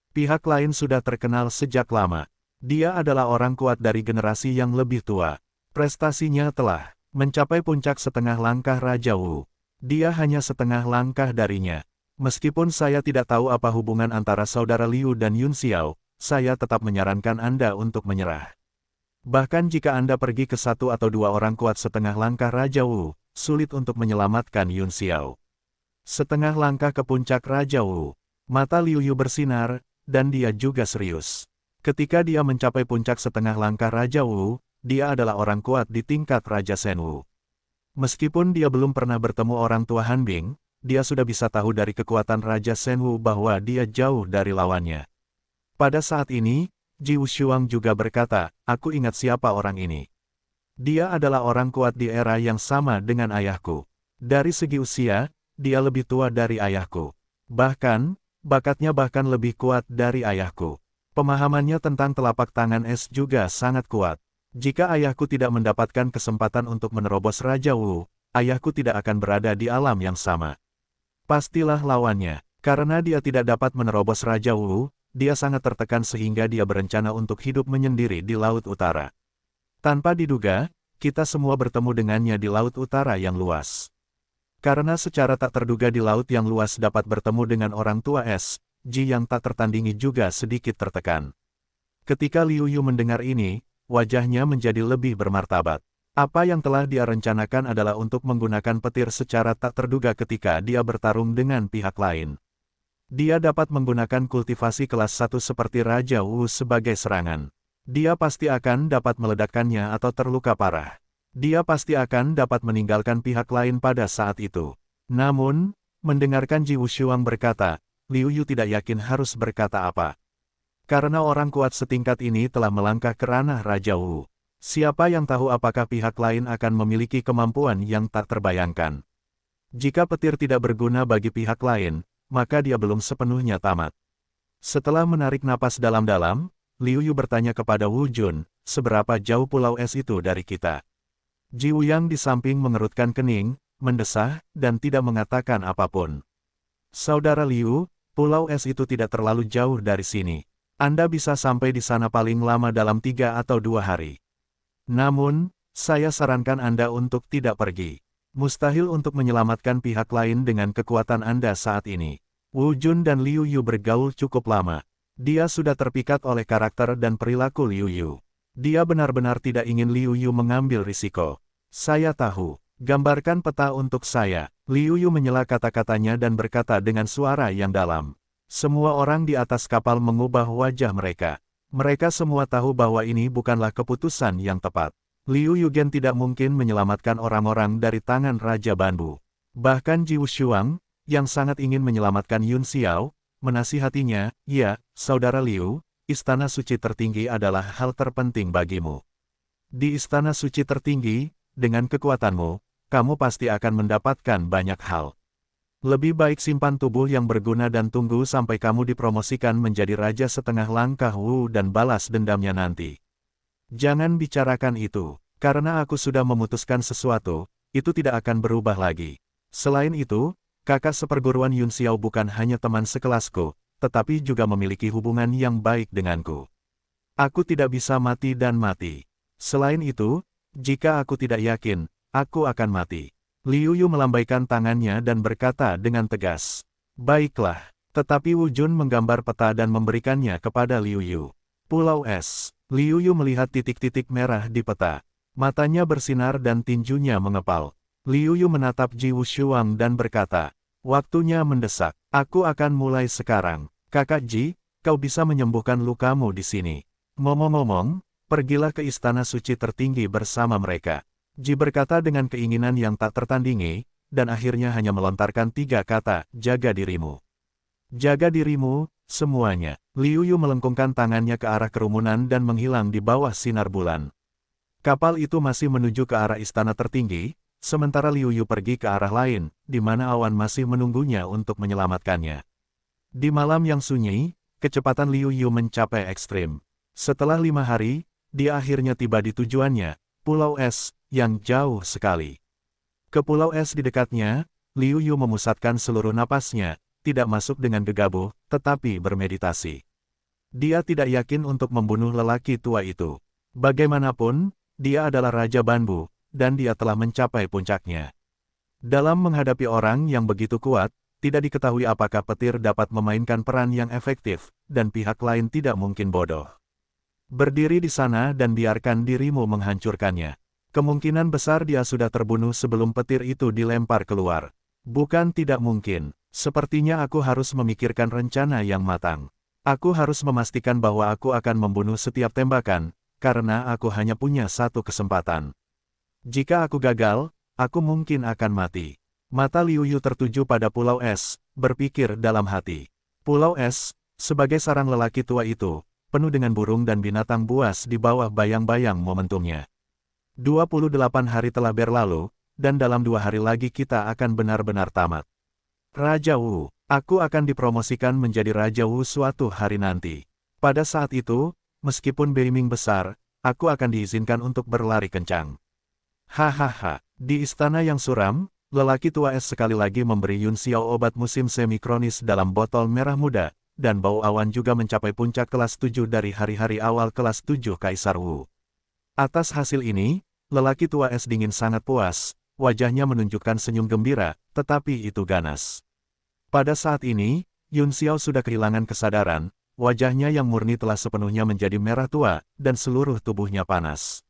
Pihak lain sudah terkenal sejak lama. Dia adalah orang kuat dari generasi yang lebih tua. Prestasinya telah mencapai puncak setengah langkah Raja Wu. Dia hanya setengah langkah darinya. Meskipun saya tidak tahu apa hubungan antara saudara Liu dan Yun Xiao, saya tetap menyarankan Anda untuk menyerah. Bahkan jika Anda pergi ke satu atau dua orang kuat setengah langkah Raja Wu, sulit untuk menyelamatkan Yun Xiao. Setengah langkah ke puncak Raja Wu. Mata Liu Yu bersinar, dan dia juga serius. Ketika dia mencapai puncak setengah langkah Raja Wu, dia adalah orang kuat di tingkat Raja Shen Wu. Meskipun dia belum pernah bertemu orang tua Han Bing, dia sudah bisa tahu dari kekuatan Raja Shen Wu bahwa dia jauh dari lawannya. Pada saat ini, Ji Wushuang juga berkata, aku ingat siapa orang ini. Dia adalah orang kuat di era yang sama dengan ayahku. Dari segi usia, dia lebih tua dari ayahku. Bahkan, bakatnya bahkan lebih kuat dari ayahku. Pemahamannya tentang telapak tangan es juga sangat kuat. Jika ayahku tidak mendapatkan kesempatan untuk menerobos Raja Wu, ayahku tidak akan berada di alam yang sama. Pastilah lawannya. Karena dia tidak dapat menerobos Raja Wu, dia sangat tertekan sehingga dia berencana untuk hidup menyendiri di Laut Utara. Tanpa diduga, kita semua bertemu dengannya di Laut Utara yang luas. Karena secara tak terduga di laut yang luas dapat bertemu dengan orang tua es, Ji yang tak tertandingi juga sedikit tertekan. Ketika Liu Yu mendengar ini, wajahnya menjadi lebih bermartabat. Apa yang telah dia rencanakan adalah untuk menggunakan petir secara tak terduga ketika dia bertarung dengan pihak lain. Dia dapat menggunakan kultivasi kelas 1 seperti Raja Wu sebagai serangan. Dia pasti akan dapat meledakkannya atau terluka parah. Dia pasti akan dapat meninggalkan pihak lain pada saat itu. Namun, mendengarkan Ji Wushuang berkata, Liu Yu tidak yakin harus berkata apa. Karena orang kuat setingkat ini telah melangkah ke ranah Raja Wu. Siapa yang tahu apakah pihak lain akan memiliki kemampuan yang tak terbayangkan. Jika petir tidak berguna bagi pihak lain, maka dia belum sepenuhnya tamat. Setelah menarik napas dalam-dalam, Liu Yu bertanya kepada Wu Jun, seberapa jauh pulau es itu dari kita? Ji Wuyang di samping mengerutkan kening, mendesah, dan tidak mengatakan apapun. Saudara Liu, pulau es itu tidak terlalu jauh dari sini. Anda bisa sampai di sana paling lama dalam 3 atau 2 hari. Namun, saya sarankan Anda untuk tidak pergi. Mustahil untuk menyelamatkan pihak lain dengan kekuatan Anda saat ini. Wu Jun dan Liu Yu bergaul cukup lama. Dia sudah terpikat oleh karakter dan perilaku Liu Yu. Dia benar-benar tidak ingin Liu Yu mengambil risiko. Saya tahu. Gambarkan peta untuk saya. Liu Yu menyela kata-katanya dan berkata dengan suara yang dalam. Semua orang di atas kapal mengubah wajah mereka. Mereka semua tahu bahwa ini bukanlah keputusan yang tepat. Liu Yugen tidak mungkin menyelamatkan orang-orang dari tangan Raja Banbu. Bahkan Ji Wushuang, yang sangat ingin menyelamatkan Yun Xiao, menasihatinya, ya, Saudara Liu, Istana Suci Tertinggi adalah hal terpenting bagimu. Di Istana Suci Tertinggi, dengan kekuatanmu, kamu pasti akan mendapatkan banyak hal. Lebih baik simpan tubuh yang berguna dan tunggu sampai kamu dipromosikan menjadi raja setengah langkah Wu dan balas dendamnya nanti. Jangan bicarakan itu, karena aku sudah memutuskan sesuatu, itu tidak akan berubah lagi. Selain itu, kakak seperguruan Yun Xiao bukan hanya teman sekelasku, tetapi juga memiliki hubungan yang baik denganku. Aku tidak bisa mati dan mati. Selain itu, jika aku tidak yakin, aku akan mati. Liu Yu melambaikan tangannya dan berkata dengan tegas. Baiklah, tetapi Wu Jun menggambar peta dan memberikannya kepada Liu Yu. Pulau Es. Liu Yu melihat titik-titik merah di peta. Matanya bersinar dan tinjunya mengepal. Liu Yu menatap Ji Wushuang dan berkata, waktunya mendesak. Aku akan mulai sekarang. Kakak Ji, kau bisa menyembuhkan lukamu di sini. Ngomong-ngomong, pergilah ke Istana Suci Tertinggi bersama mereka. Ji berkata dengan keinginan yang tak tertandingi, dan akhirnya hanya melontarkan 3 kata, jaga dirimu. Jaga dirimu, semuanya. Liu Yu melengkungkan tangannya ke arah kerumunan dan menghilang di bawah sinar bulan. Kapal itu masih menuju ke arah istana tertinggi, sementara Liu Yu pergi ke arah lain, di mana awan masih menunggunya untuk menyelamatkannya. Di malam yang sunyi, kecepatan Liu Yu mencapai ekstrim. Setelah 5 hari, dia akhirnya tiba di tujuannya, Pulau Es, yang jauh sekali. Ke pulau es di dekatnya, Liu Yu memusatkan seluruh napasnya, tidak masuk dengan gegabah, tetapi bermeditasi. Dia tidak yakin untuk membunuh lelaki tua itu. Bagaimanapun, dia adalah Raja Banbu, dan dia telah mencapai puncaknya. Dalam menghadapi orang yang begitu kuat, tidak diketahui apakah petir dapat memainkan peran yang efektif, dan pihak lain tidak mungkin bodoh. Berdiri di sana dan biarkan dirimu menghancurkannya. Kemungkinan besar dia sudah terbunuh sebelum petir itu dilempar keluar. Bukan tidak mungkin, sepertinya aku harus memikirkan rencana yang matang. Aku harus memastikan bahwa aku akan membunuh setiap tembakan, karena aku hanya punya satu kesempatan. Jika aku gagal, aku mungkin akan mati. Mata Liu Yu tertuju pada Pulau Es, berpikir dalam hati. Pulau Es, sebagai sarang lelaki tua itu, penuh dengan burung dan binatang buas di bawah bayang-bayang momentumnya. 28 hari telah berlalu, dan dalam 2 hari lagi kita akan benar-benar tamat. Raja Wu, aku akan dipromosikan menjadi Raja Wu suatu hari nanti. Pada saat itu, meskipun Beiming besar, aku akan diizinkan untuk berlari kencang. Hahaha, di istana yang suram, lelaki tua es sekali lagi memberi Yun Xiao obat musim semi-kronis dalam botol merah muda, dan bau awan juga mencapai puncak kelas 7 dari hari-hari awal kelas 7 Kaisar Wu. Atas hasil ini, lelaki tua es dingin sangat puas, wajahnya menunjukkan senyum gembira, tetapi itu ganas. Pada saat ini, Yun Xiao sudah kehilangan kesadaran, wajahnya yang murni telah sepenuhnya menjadi merah tua, dan seluruh tubuhnya panas.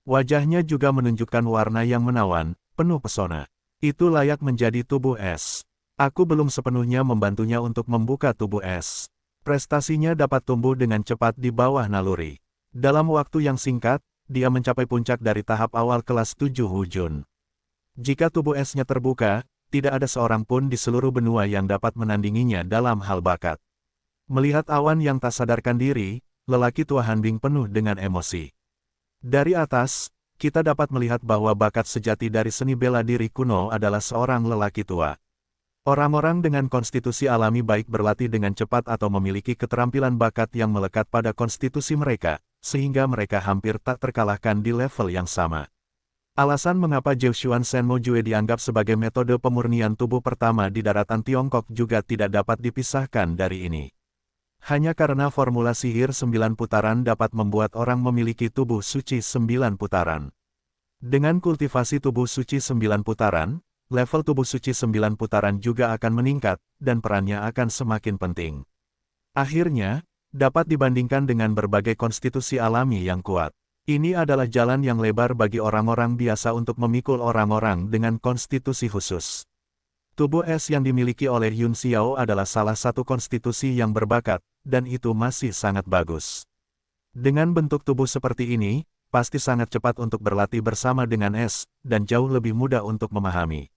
Wajahnya juga menunjukkan warna yang menawan, penuh pesona. Itu layak menjadi tubuh es. Aku belum sepenuhnya membantunya untuk membuka tubuh es. Prestasinya dapat tumbuh dengan cepat di bawah naluri. Dalam waktu yang singkat, dia mencapai puncak dari tahap awal kelas 7 Hujun. Jika tubuh esnya terbuka, tidak ada seorang pun di seluruh benua yang dapat menandinginya dalam hal bakat. Melihat awan yang tak sadarkan diri, lelaki tua Hanbing penuh dengan emosi. Dari atas, kita dapat melihat bahwa bakat sejati dari seni bela diri kuno adalah seorang lelaki tua. Orang-orang dengan konstitusi alami baik berlatih dengan cepat atau memiliki keterampilan bakat yang melekat pada konstitusi mereka, sehingga mereka hampir tak terkalahkan di level yang sama. Alasan mengapa Jiushuan Senmo Jue dianggap sebagai metode pemurnian tubuh pertama di daratan Tiongkok juga tidak dapat dipisahkan dari ini. Hanya karena formula sihir 9 putaran dapat membuat orang memiliki tubuh suci 9 putaran. Dengan kultivasi tubuh suci 9 putaran, level tubuh suci 9 putaran juga akan meningkat, dan perannya akan semakin penting. Akhirnya, dapat dibandingkan dengan berbagai konstitusi alami yang kuat. Ini adalah jalan yang lebar bagi orang-orang biasa untuk memikul orang-orang dengan konstitusi khusus. Tubuh es yang dimiliki oleh Yun Xiao adalah salah satu konstitusi yang berbakat, dan itu masih sangat bagus. Dengan bentuk tubuh seperti ini, pasti sangat cepat untuk berlatih bersama dengan es, dan jauh lebih mudah untuk memahami.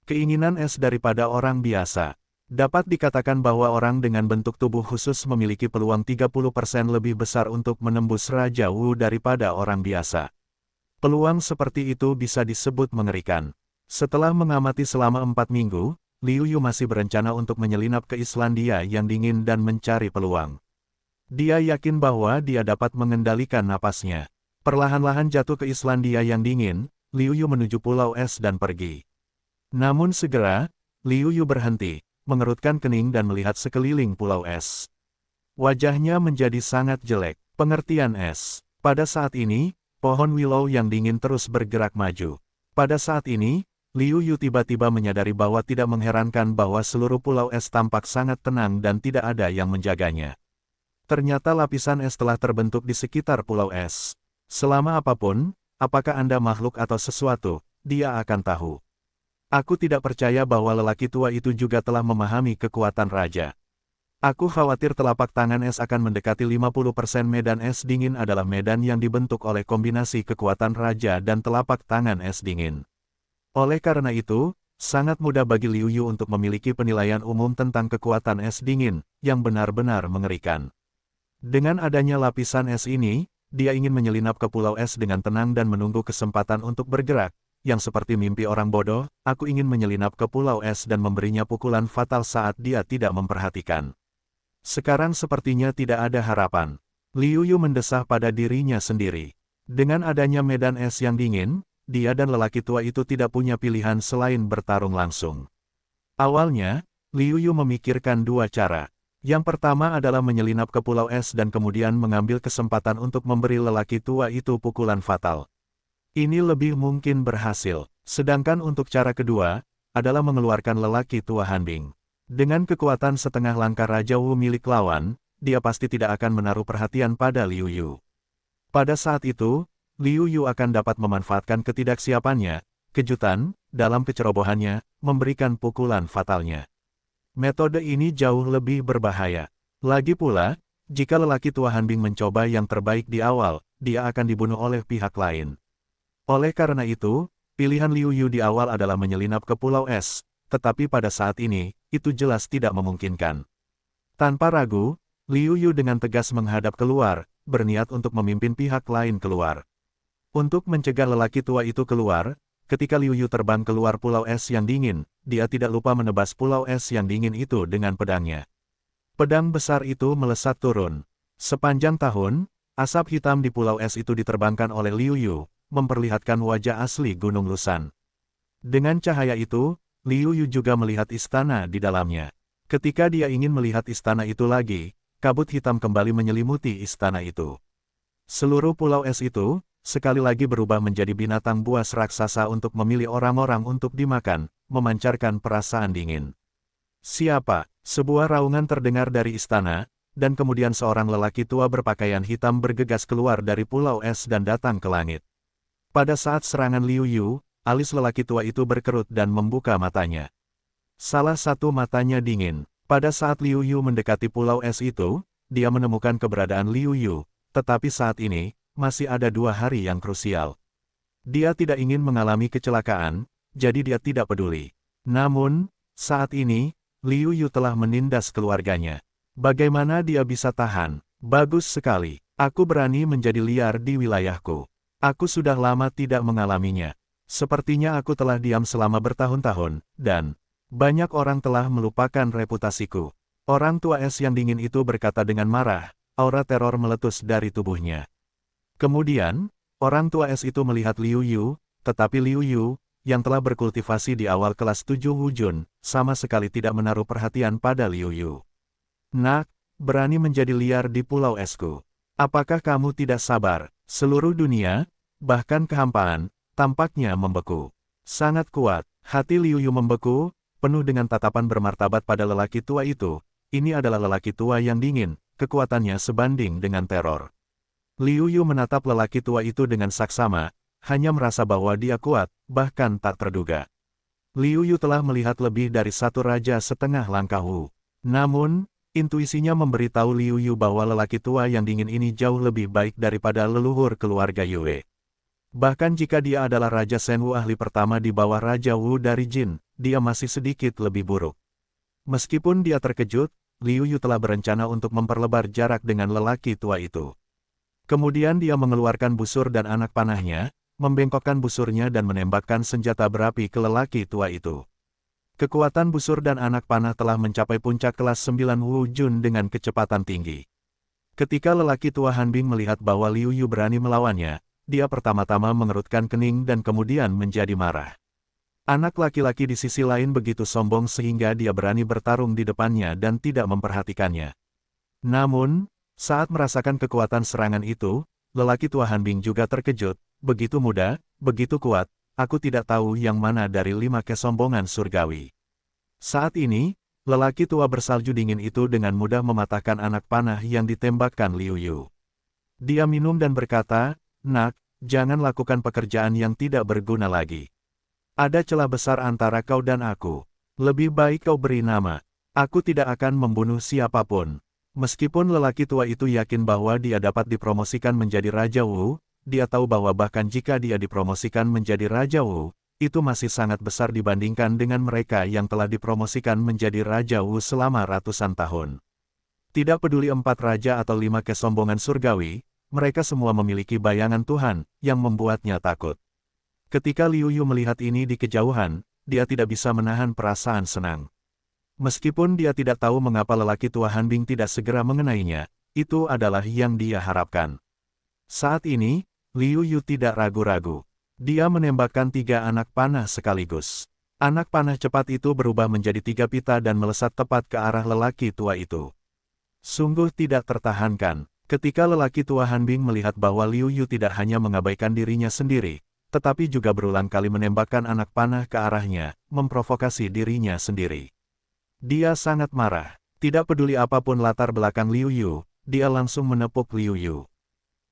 Keinginan es daripada orang biasa. Dapat dikatakan bahwa orang dengan bentuk tubuh khusus memiliki peluang 30% lebih besar untuk menembus Raja Wu daripada orang biasa. Peluang seperti itu bisa disebut mengerikan. Setelah mengamati selama 4 minggu, Liu Yu masih berencana untuk menyelinap ke Islandia yang dingin dan mencari peluang. Dia yakin bahwa dia dapat mengendalikan napasnya. Perlahan-lahan jatuh ke Islandia yang dingin, Liu Yu menuju pulau es dan pergi. Namun segera, Liu Yu berhenti, mengerutkan kening dan melihat sekeliling pulau es. Wajahnya menjadi sangat jelek. Pengertian es. Pada saat ini, pohon willow yang dingin terus bergerak maju. Pada saat ini, Liu Yu tiba-tiba menyadari bahwa tidak mengherankan bahwa seluruh pulau es tampak sangat tenang dan tidak ada yang menjaganya. Ternyata lapisan es telah terbentuk di sekitar pulau es. Selama apapun, apakah Anda makhluk atau sesuatu, dia akan tahu. Aku tidak percaya bahwa lelaki tua itu juga telah memahami kekuatan raja. Aku khawatir telapak tangan es akan mendekati 50%. Medan es dingin adalah medan yang dibentuk oleh kombinasi kekuatan raja dan telapak tangan es dingin. Oleh karena itu, Sangat mudah bagi Liu Yu untuk memiliki penilaian umum tentang kekuatan es dingin, yang benar-benar mengerikan. Dengan adanya lapisan es ini, dia ingin menyelinap ke pulau es dengan tenang dan menunggu kesempatan untuk bergerak, yang seperti mimpi orang bodoh, aku ingin menyelinap ke pulau es dan memberinya pukulan fatal saat dia tidak memperhatikan. Sekarang sepertinya tidak ada harapan. Liu Yu mendesah pada dirinya sendiri. Dengan adanya medan es yang dingin, dia dan lelaki tua itu tidak punya pilihan selain bertarung langsung. Awalnya, Liu Yu memikirkan dua cara. Yang pertama adalah menyelinap ke pulau es dan kemudian mengambil kesempatan untuk memberi lelaki tua itu pukulan fatal. Ini lebih mungkin berhasil. Sedangkan untuk cara kedua, adalah mengeluarkan lelaki tua Hanbing. Dengan kekuatan setengah langkah Raja Wu milik lawan, dia pasti tidak akan menaruh perhatian pada Liu Yu. Pada saat itu, Liu Yu akan dapat memanfaatkan ketidaksiapannya, kejutan, dalam kecerobohannya, memberikan pukulan fatalnya. Metode ini jauh lebih berbahaya. Lagi pula, jika lelaki tua Hanbing mencoba yang terbaik di awal, dia akan dibunuh oleh pihak lain. Oleh karena itu, pilihan Liu Yu di awal adalah menyelinap ke pulau es, tetapi pada saat ini, itu jelas tidak memungkinkan. Tanpa ragu, Liu Yu dengan tegas menghadap keluar, berniat untuk memimpin pihak lain keluar. Untuk mencegah lelaki tua itu keluar, ketika Liu Yu terbang keluar pulau es yang dingin, dia tidak lupa menebas pulau es yang dingin itu dengan pedangnya. Pedang besar itu melesat turun. Sepanjang tahun, asap hitam di pulau es itu diterbangkan oleh Liu Yu, memperlihatkan wajah asli Gunung Lusan. Dengan cahaya itu, Liu Yu juga melihat istana di dalamnya. Ketika dia ingin melihat istana itu lagi, kabut hitam kembali menyelimuti istana itu. Seluruh pulau es itu, sekali lagi berubah menjadi binatang buas raksasa untuk memilih orang-orang untuk dimakan, memancarkan perasaan dingin. Siapa? Sebuah raungan terdengar dari istana, dan kemudian seorang lelaki tua berpakaian hitam bergegas keluar dari pulau es dan datang ke langit. Pada saat serangan Liu Yu, alis lelaki tua itu berkerut dan membuka matanya. Salah satu matanya dingin. Pada saat Liu Yu mendekati pulau es itu, dia menemukan keberadaan Liu Yu, tetapi saat ini, masih ada 2 hari yang krusial. Dia tidak ingin mengalami kecelakaan, jadi dia tidak peduli. Namun, saat ini, Liu Yu telah menindas keluarganya. Bagaimana dia bisa tahan? Bagus sekali. Aku berani menjadi liar di wilayahku. Aku sudah lama tidak mengalaminya. Sepertinya aku telah diam selama bertahun-tahun, dan banyak orang telah melupakan reputasiku. Orang tua es yang dingin itu berkata dengan marah, aura teror meletus dari tubuhnya. Kemudian, orang tua es itu melihat Liu Yu, tetapi Liu Yu, yang telah berkultivasi di awal kelas 7 Wujun, sama sekali tidak menaruh perhatian pada Liu Yu. Nak, berani menjadi liar di pulau esku. Apakah kamu tidak sabar? Seluruh dunia, bahkan kehampaan, tampaknya membeku. Sangat kuat, hati Liu Yu membeku, penuh dengan tatapan bermartabat pada lelaki tua itu. Ini adalah lelaki tua yang dingin, kekuatannya sebanding dengan teror. Liu Yu menatap lelaki tua itu dengan saksama, hanya merasa bahwa dia kuat, bahkan tak terduga. Liu Yu telah melihat lebih dari satu raja setengah langkah Wu. Namun, intuisinya memberitahu Liu Yu bahwa lelaki tua yang dingin ini jauh lebih baik daripada leluhur keluarga Yue. Bahkan jika dia adalah Raja Shen Wu ahli pertama di bawah Raja Wu dari Jin, dia masih sedikit lebih buruk. Meskipun dia terkejut, Liu Yu telah berencana untuk memperlebar jarak dengan lelaki tua itu. Kemudian dia mengeluarkan busur dan anak panahnya, membengkokkan busurnya dan menembakkan senjata berapi ke lelaki tua itu. Kekuatan busur dan anak panah telah mencapai puncak kelas 9 Wujun dengan kecepatan tinggi. Ketika lelaki tua Hanbing melihat bahwa Liu Yu berani melawannya, dia pertama-tama mengerutkan kening dan kemudian menjadi marah. Anak laki-laki di sisi lain begitu sombong sehingga dia berani bertarung di depannya dan tidak memperhatikannya. Namun, saat merasakan kekuatan serangan itu, lelaki tua Hanbing juga terkejut, begitu muda, begitu kuat, aku tidak tahu yang mana dari 5 kesombongan surgawi. Saat ini, lelaki tua bersalju dingin itu dengan mudah mematahkan anak panah yang ditembakkan Liu Yu. Dia minum dan berkata, "Nak, jangan lakukan pekerjaan yang tidak berguna lagi. Ada celah besar antara kau dan aku. Lebih baik kau beri nama. Aku tidak akan membunuh siapapun." Meskipun lelaki tua itu yakin bahwa dia dapat dipromosikan menjadi Raja Wu, dia tahu bahwa bahkan jika dia dipromosikan menjadi Raja Wu, itu masih sangat besar dibandingkan dengan mereka yang telah dipromosikan menjadi Raja Wu selama ratusan tahun. Tidak peduli 4 raja atau 5 kesombongan surgawi, mereka semua memiliki bayangan Tuhan, yang membuatnya takut. Ketika Liu Yu melihat ini di kejauhan, dia tidak bisa menahan perasaan senang. Meskipun dia tidak tahu mengapa lelaki tua Han Bing tidak segera mengenainya, itu adalah yang dia harapkan. Saat ini, Liu Yu tidak ragu-ragu. Dia menembakkan 3 anak panah sekaligus. Anak panah cepat itu berubah menjadi 3 pita dan melesat tepat ke arah lelaki tua itu. Sungguh tidak tertahankan, ketika lelaki tua Han Bing melihat bahwa Liu Yu tidak hanya mengabaikan dirinya sendiri, tetapi juga berulang kali menembakkan anak panah ke arahnya, memprovokasi dirinya sendiri. Dia sangat marah. Tidak peduli apapun latar belakang Liu Yu, dia langsung menepuk Liu Yu.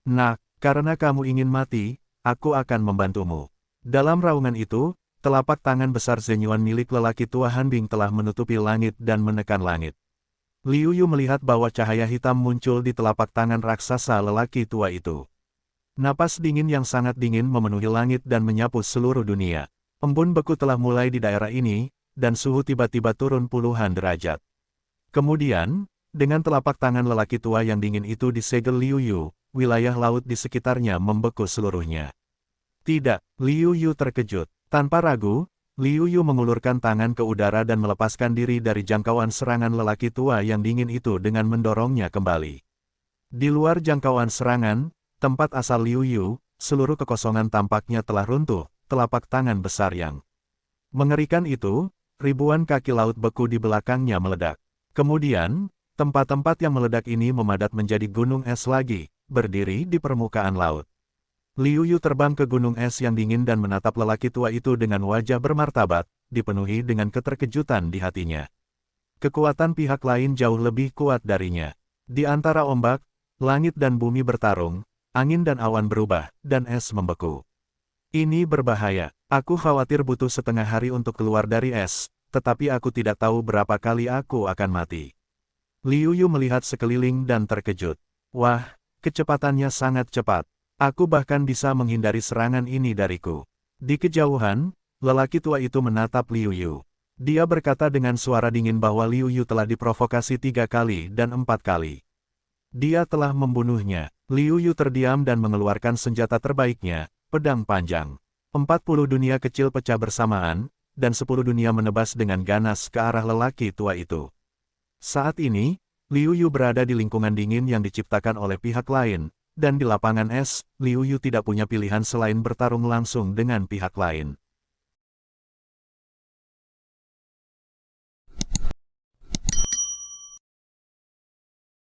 "Nak, karena kamu ingin mati, aku akan membantumu." Dalam raungan itu, telapak tangan besar Zenyuan milik lelaki tua Han Bing telah menutupi langit dan menekan langit. Liu Yu melihat bahwa cahaya hitam muncul di telapak tangan raksasa lelaki tua itu. Napas dingin yang sangat dingin memenuhi langit dan menyapu seluruh dunia. Embun beku telah mulai di daerah ini, dan suhu tiba-tiba turun puluhan derajat. Kemudian, dengan telapak tangan lelaki tua yang dingin itu disegel Liu Yu, wilayah laut di sekitarnya membeku seluruhnya. Tidak, Liu Yu terkejut. Tanpa ragu, Liu Yu mengulurkan tangan ke udara dan melepaskan diri dari jangkauan serangan lelaki tua yang dingin itu dengan mendorongnya kembali. Di luar jangkauan serangan, tempat asal Liu Yu, seluruh kekosongan tampaknya telah runtuh, telapak tangan besar yang mengerikan itu, ribuan kaki laut beku di belakangnya meledak. Kemudian, tempat-tempat yang meledak ini memadat menjadi gunung es lagi, berdiri di permukaan laut. Liu Yu terbang ke gunung es yang dingin dan menatap lelaki tua itu dengan wajah bermartabat, dipenuhi dengan keterkejutan di hatinya. Kekuatan pihak lain jauh lebih kuat darinya. Di antara ombak, langit dan bumi bertarung, angin dan awan berubah, dan es membeku. Ini berbahaya. Aku khawatir butuh setengah hari untuk keluar dari es, tetapi aku tidak tahu berapa kali aku akan mati. Liu Yu melihat sekeliling dan terkejut. Wah, kecepatannya sangat cepat. Aku bahkan bisa menghindari serangan ini dariku. Di kejauhan, lelaki tua itu menatap Liu Yu. Dia berkata dengan suara dingin bahwa Liu Yu telah diprovokasi 3 kali dan 4 kali. Dia telah membunuhnya. Liu Yu terdiam dan mengeluarkan senjata terbaiknya, pedang panjang. 40 dunia kecil pecah bersamaan, dan 10 dunia menebas dengan ganas ke arah lelaki tua itu. Saat ini, Liu Yu berada di lingkungan dingin yang diciptakan oleh pihak lain, dan di lapangan es, Liu Yu tidak punya pilihan selain bertarung langsung dengan pihak lain.